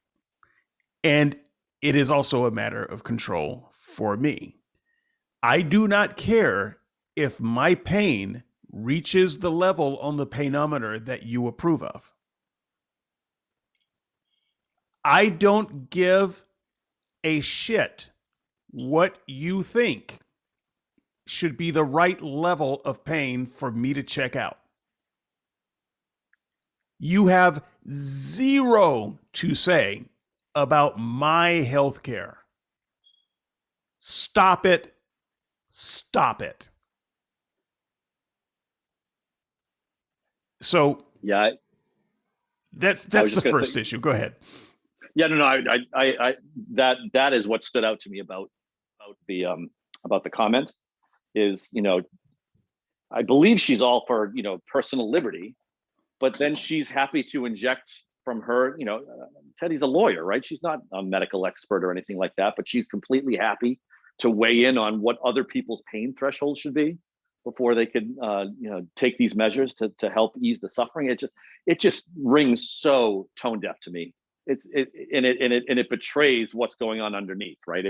And it is also a matter of control for me. I do not care if my pain reaches the level on the painometer that you approve of. I don't give a shit what you think should be the right level of pain for me to check out. You have zero to say about my health care. Stop it. Stop it. So yeah, that's the first issue. Go ahead. Yeah, no, I that is what stood out to me about the comment is, I believe she's all for, personal liberty, but then she's happy to inject from her, Teddy's a lawyer, right? She's not a medical expert or anything like that, but she's completely happy to weigh in on what other people's pain thresholds should be before they could, take these measures to help ease the suffering. It just rings so tone deaf to me. It betrays what's going on underneath, right?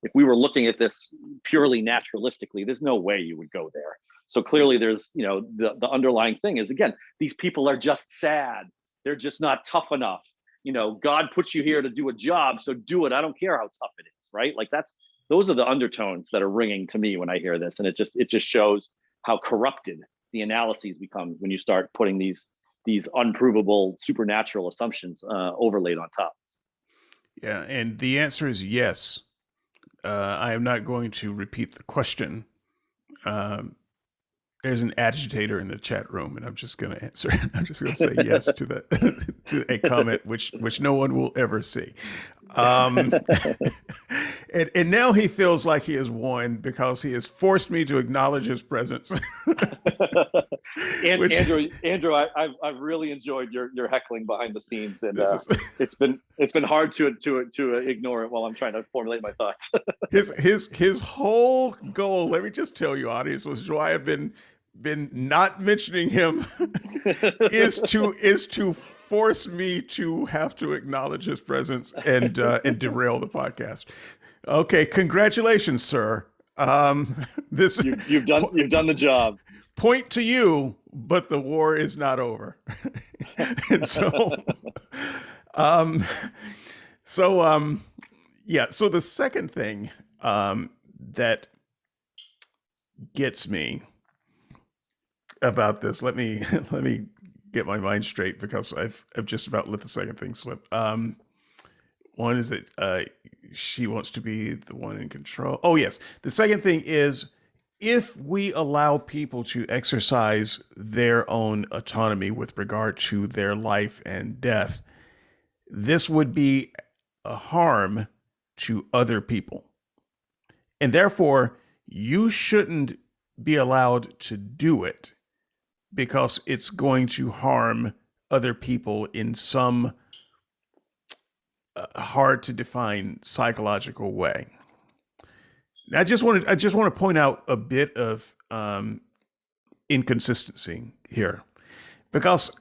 If we were looking at this purely naturalistically, there's no way you would go there. So clearly there's, the underlying thing is, again, these people are just sad. They're just not tough enough. God puts you here to do a job, so do it. I don't care how tough it is, right? Like those are the undertones that are ringing to me when I hear this. And it just shows how corrupted the analyses become when you start putting these unprovable supernatural assumptions overlaid on top. Yeah, and the answer is yes. I am not going to repeat the question. There's an agitator in the chat room, and I'm just going to answer. I'm just going to say yes to that to a comment which no one will ever see. And now he feels like he has won because he has forced me to acknowledge his presence. Andrew, I've really enjoyed your heckling behind the scenes, and it's been hard to ignore it while I'm trying to formulate my thoughts. his whole goal, let me just tell you, audience, was why I've been not mentioning him is to force me to have to acknowledge his presence and derail the podcast. Okay, congratulations, sir. You've done the job. Point to you, but the war is not over. And so, yeah. So the second thing that gets me about this, let me get my mind straight because I've just about let the second thing slip. One is that she wants to be the one in control. Oh yes, the second thing is if we allow people to exercise their own autonomy with regard to their life and death, this would be a harm to other people. And therefore, you shouldn't be allowed to do it because it's going to harm other people in some hard to define psychological way. I just want to point out a bit of inconsistency here because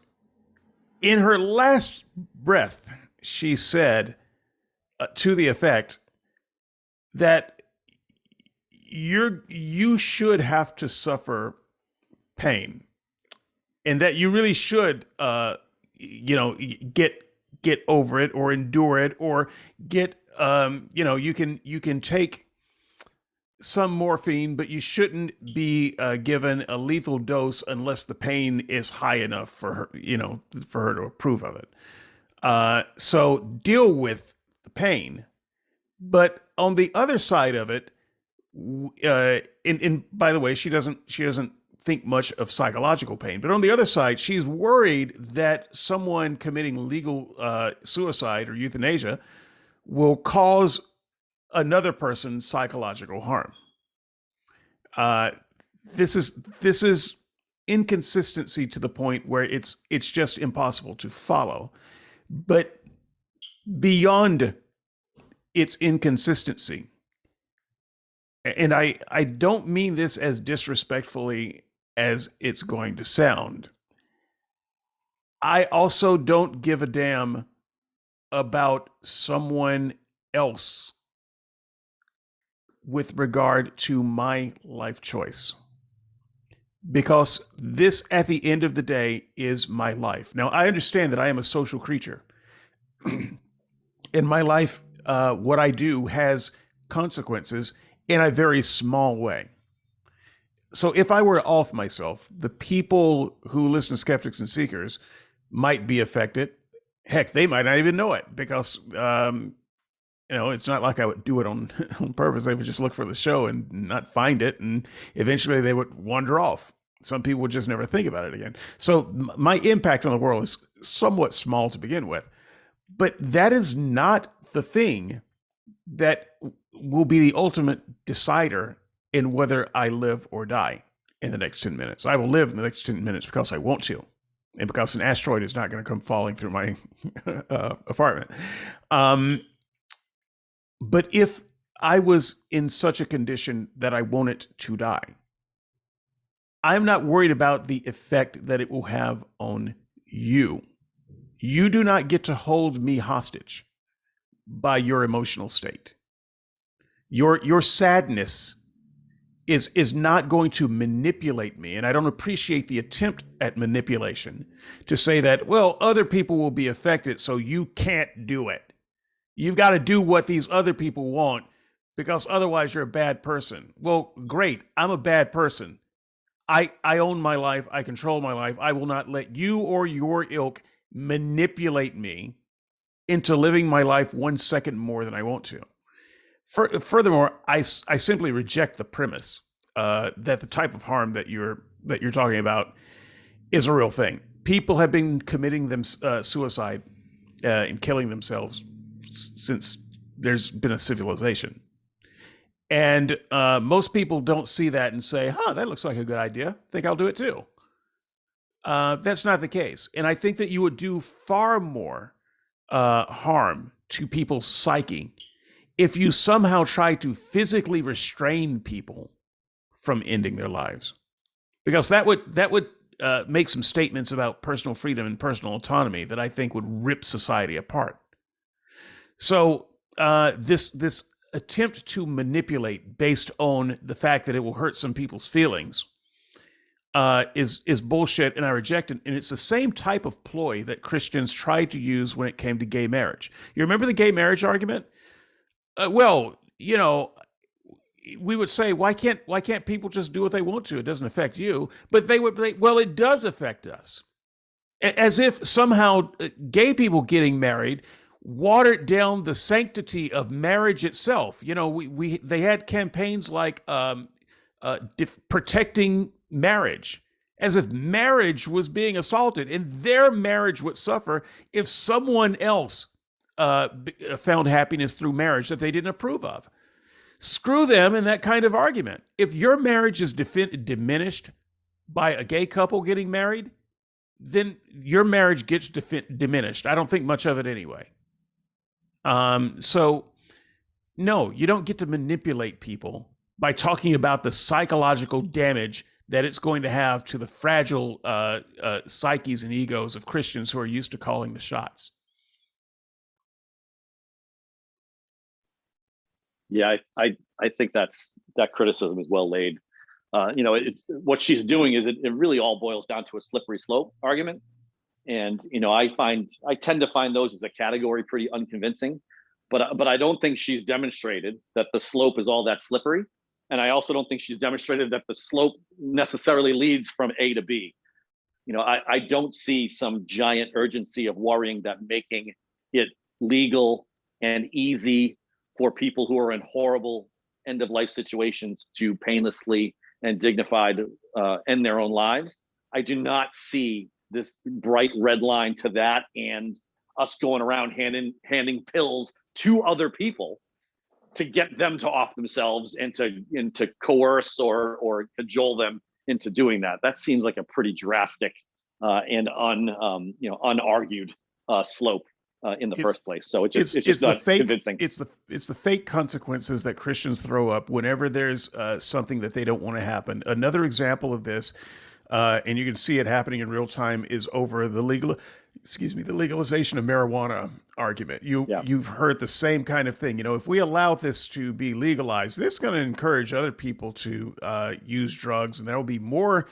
in her last breath, she said to the effect that you should have to suffer pain, and that you really should, get over it or endure it or get, you can take some morphine, but you shouldn't be given a lethal dose unless the pain is high enough for her, for her to approve of it. So deal with the pain, but on the other side of it, and by the way, she doesn't think much of psychological pain, but on the other side, she's worried that someone committing legal suicide or euthanasia will cause another person psychological harm. Uh, this is inconsistency to the point where it's just impossible to follow. But beyond its inconsistency, and I don't mean this as disrespectfully as it's going to sound, I also don't give a damn about someone else with regard to my life choice. Because this, at the end of the day, is my life. Now, I understand that I am a social creature. In my life, what I do has consequences in a very small way. So if I were to off myself, the people who listen to Skeptics and Seekers might be affected. Heck, they might not even know it because it's not like I would do it on on purpose. They would just look for the show and not find it, and eventually they would wander off. Some people would just never think about it again. So my impact on the world is somewhat small to begin with, but that is not the thing that will be the ultimate decider in whether I live or die in the next 10 minutes. I will live in the next 10 minutes because I want to, and because an asteroid is not going to come falling through my apartment. But if I was in such a condition that I wanted to die, I'm not worried about the effect that it will have on you. You do not get to hold me hostage by your emotional state. Your sadness is not going to manipulate me, and I don't appreciate the attempt at manipulation to say that, well, other people will be affected, so you can't do it. You've got to do what these other people want because otherwise you're a bad person. Well, great. I'm a bad person. I own my life. I control my life. I will not let you or your ilk manipulate me into living my life 1 second more than I want to. Furthermore, I simply reject the premise that the type of harm that you're talking about is a real thing. People have been committing suicide and killing themselves since there's been a civilization. And most people don't see that and say, that looks like a good idea. Think I'll do it too. That's not the case. And I think that you would do far more harm to people's psyche if you somehow try to physically restrain people from ending their lives. Because that would make some statements about personal freedom and personal autonomy that I think would rip society apart. So this attempt to manipulate based on the fact that it will hurt some people's feelings is bullshit, and I reject it. And it's the same type of ploy that Christians tried to use when it came to gay marriage. You remember the gay marriage argument? We would say, why can't people just do what they want to? It doesn't affect you. But well, it does affect us. As if somehow gay people getting married watered down the sanctity of marriage itself. They had campaigns like protecting marriage, as if marriage was being assaulted and their marriage would suffer if someone else found happiness through marriage that they didn't approve of. Screw them in that kind of argument. If your marriage is diminished by a gay couple getting married, then your marriage gets diminished. I don't think much of it anyway. So, no, you don't get to manipulate people by talking about the psychological damage that it's going to have to the fragile psyches and egos of Christians who are used to calling the shots. Yeah, I think that criticism is well laid. What she's doing is it really all boils down to a slippery slope argument. And I tend to find those as a category pretty unconvincing, but I don't think she's demonstrated that the slope is all that slippery. And I also don't think she's demonstrated that the slope necessarily leads from A to B. I don't see some giant urgency of worrying that making it legal and easy for people who are in horrible end of life situations to painlessly and dignified end their own lives. I do not see this bright red line to that and us going around handing pills to other people to get them to off themselves and to coerce or cajole them into doing that. That seems like a pretty drastic and unargued slope in the first place. So it's just not convincing. It's the fake consequences that Christians throw up whenever there's something that they don't want to happen. Another example of this, and you can see it happening in real time, is over the legalization of marijuana argument. You've heard the same kind of thing. If we allow this to be legalized, this is going to encourage other people to use drugs, and there will be more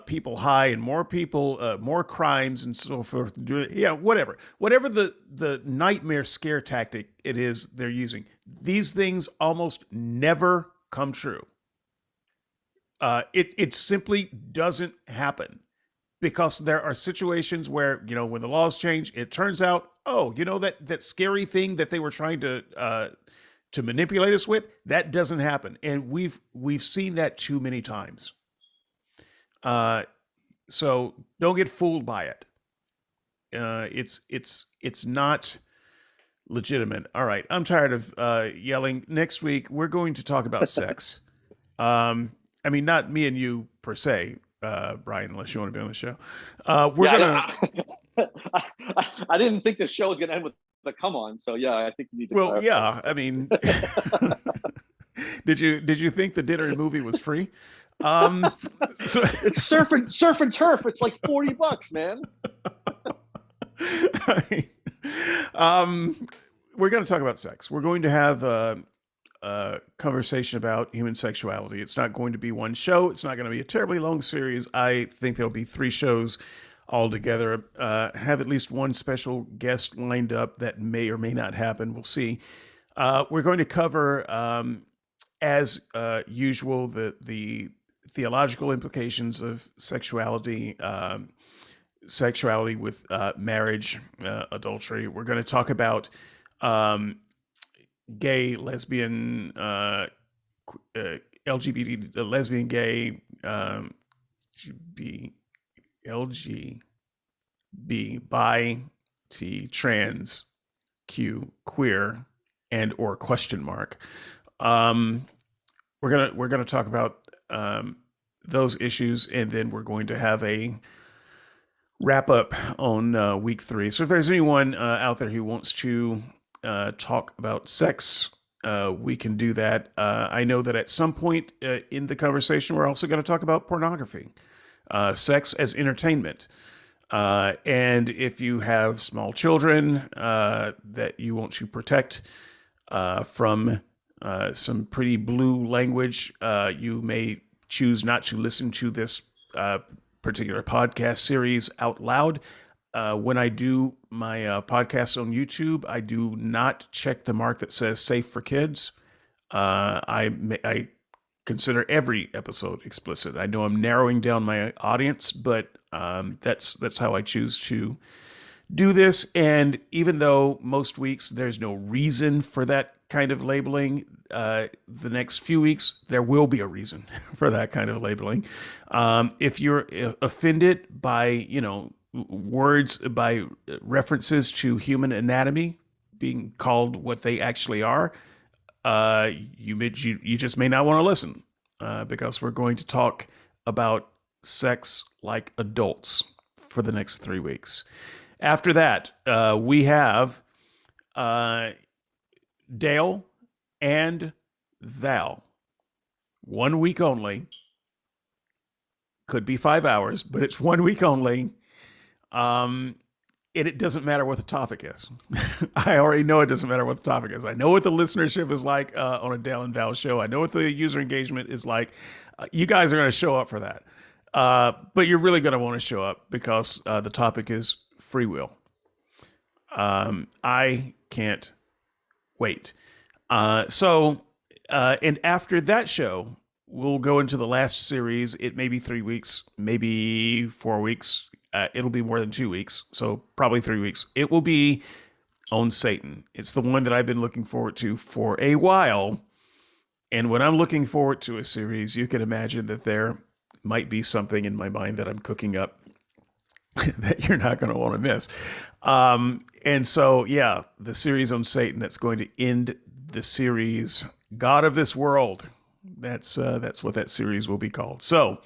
people high and more people, more crimes and so forth. Yeah, whatever the nightmare scare tactic it is they're using. These things almost never come true. It simply doesn't happen, because there are situations where, when the laws change, it turns out, that scary thing that they were trying to manipulate us with, that doesn't happen. And we've seen that too many times. So don't get fooled by it. It's not legitimate. All right. I'm tired of yelling. Next week, we're going to talk about sex. Not me and you per se, Bryan, unless you want to be on the show. I didn't think the show was going to end with the come on. So yeah, I think you need to. Well, clarify. Did you think the dinner and movie was free? So it's surf and turf. It's like $40, man. We're going to talk about sex. We're going to have a conversation about human sexuality. It's not going to be one show. It's not going to be a terribly long series. I think there'll be 3 shows all together. Have at least one special guest lined up that may or may not happen. We'll see. We're going to cover, as usual, the theological implications of sexuality, sexuality with marriage, adultery. We're going to talk about gay, lesbian, LGBT, lesbian, gay, bi, T, trans, Q, queer, and or question mark. We're gonna talk about those issues, and then we're going to have a wrap up on week 3. So if there's anyone out there who wants to talk about sex, we can do that. I know that at some point in the conversation, we're also going to talk about pornography, sex as entertainment. And if you have small children that you want to protect from some pretty blue language, you may choose not to listen to this particular podcast series out loud. When I do my podcasts on YouTube, I do not check the mark that says safe for kids. I consider every episode explicit. I know I'm narrowing down my audience, but that's how I choose to do this. And even though most weeks there's no reason for that kind of labeling, the next few weeks there will be a reason for that kind of labeling. If you're offended by, words, by references to human anatomy being called what they actually are, you just may not want to listen, because we're going to talk about sex like adults for the next 3 weeks. After that, we have uh, Dale and Val. 1 week only. Could be 5 hours, but it's 1 week only. Um, it doesn't matter what the topic is. I already know it doesn't matter what the topic is. I know what the listenership is like on a Dale and Val show. I know what the user engagement is like. You guys are going to show up for that. But you're really going to want to show up because the topic is free will. I can't wait. And after that show, we'll go into the last series. It may be 3 weeks, maybe 4 weeks. It'll be more than 2 weeks, so probably 3 weeks. It will be on Satan. It's the one that I've been looking forward to for a while. And when I'm looking forward to a series, you can imagine that there might be something in my mind that I'm cooking up that you're not going to want to miss. And so, yeah, the series on Satan that's going to end the series, God of This World. That's what that series will be called. So,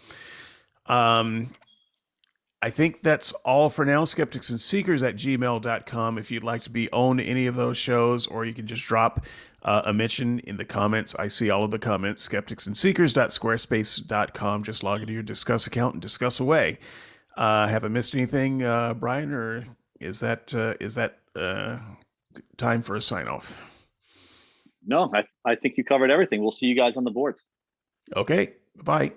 I think that's all for now. skepticsandseekers@gmail.com if you'd like to be on any of those shows, or you can just drop a mention in the comments. I see all of the comments. skepticsandseekers.squarespace.com. Just log into your Discuss account and discuss away. Have I missed anything, Bryan, or is that time for a sign off? No, I think you covered everything. We'll see you guys on the boards. Okay, bye.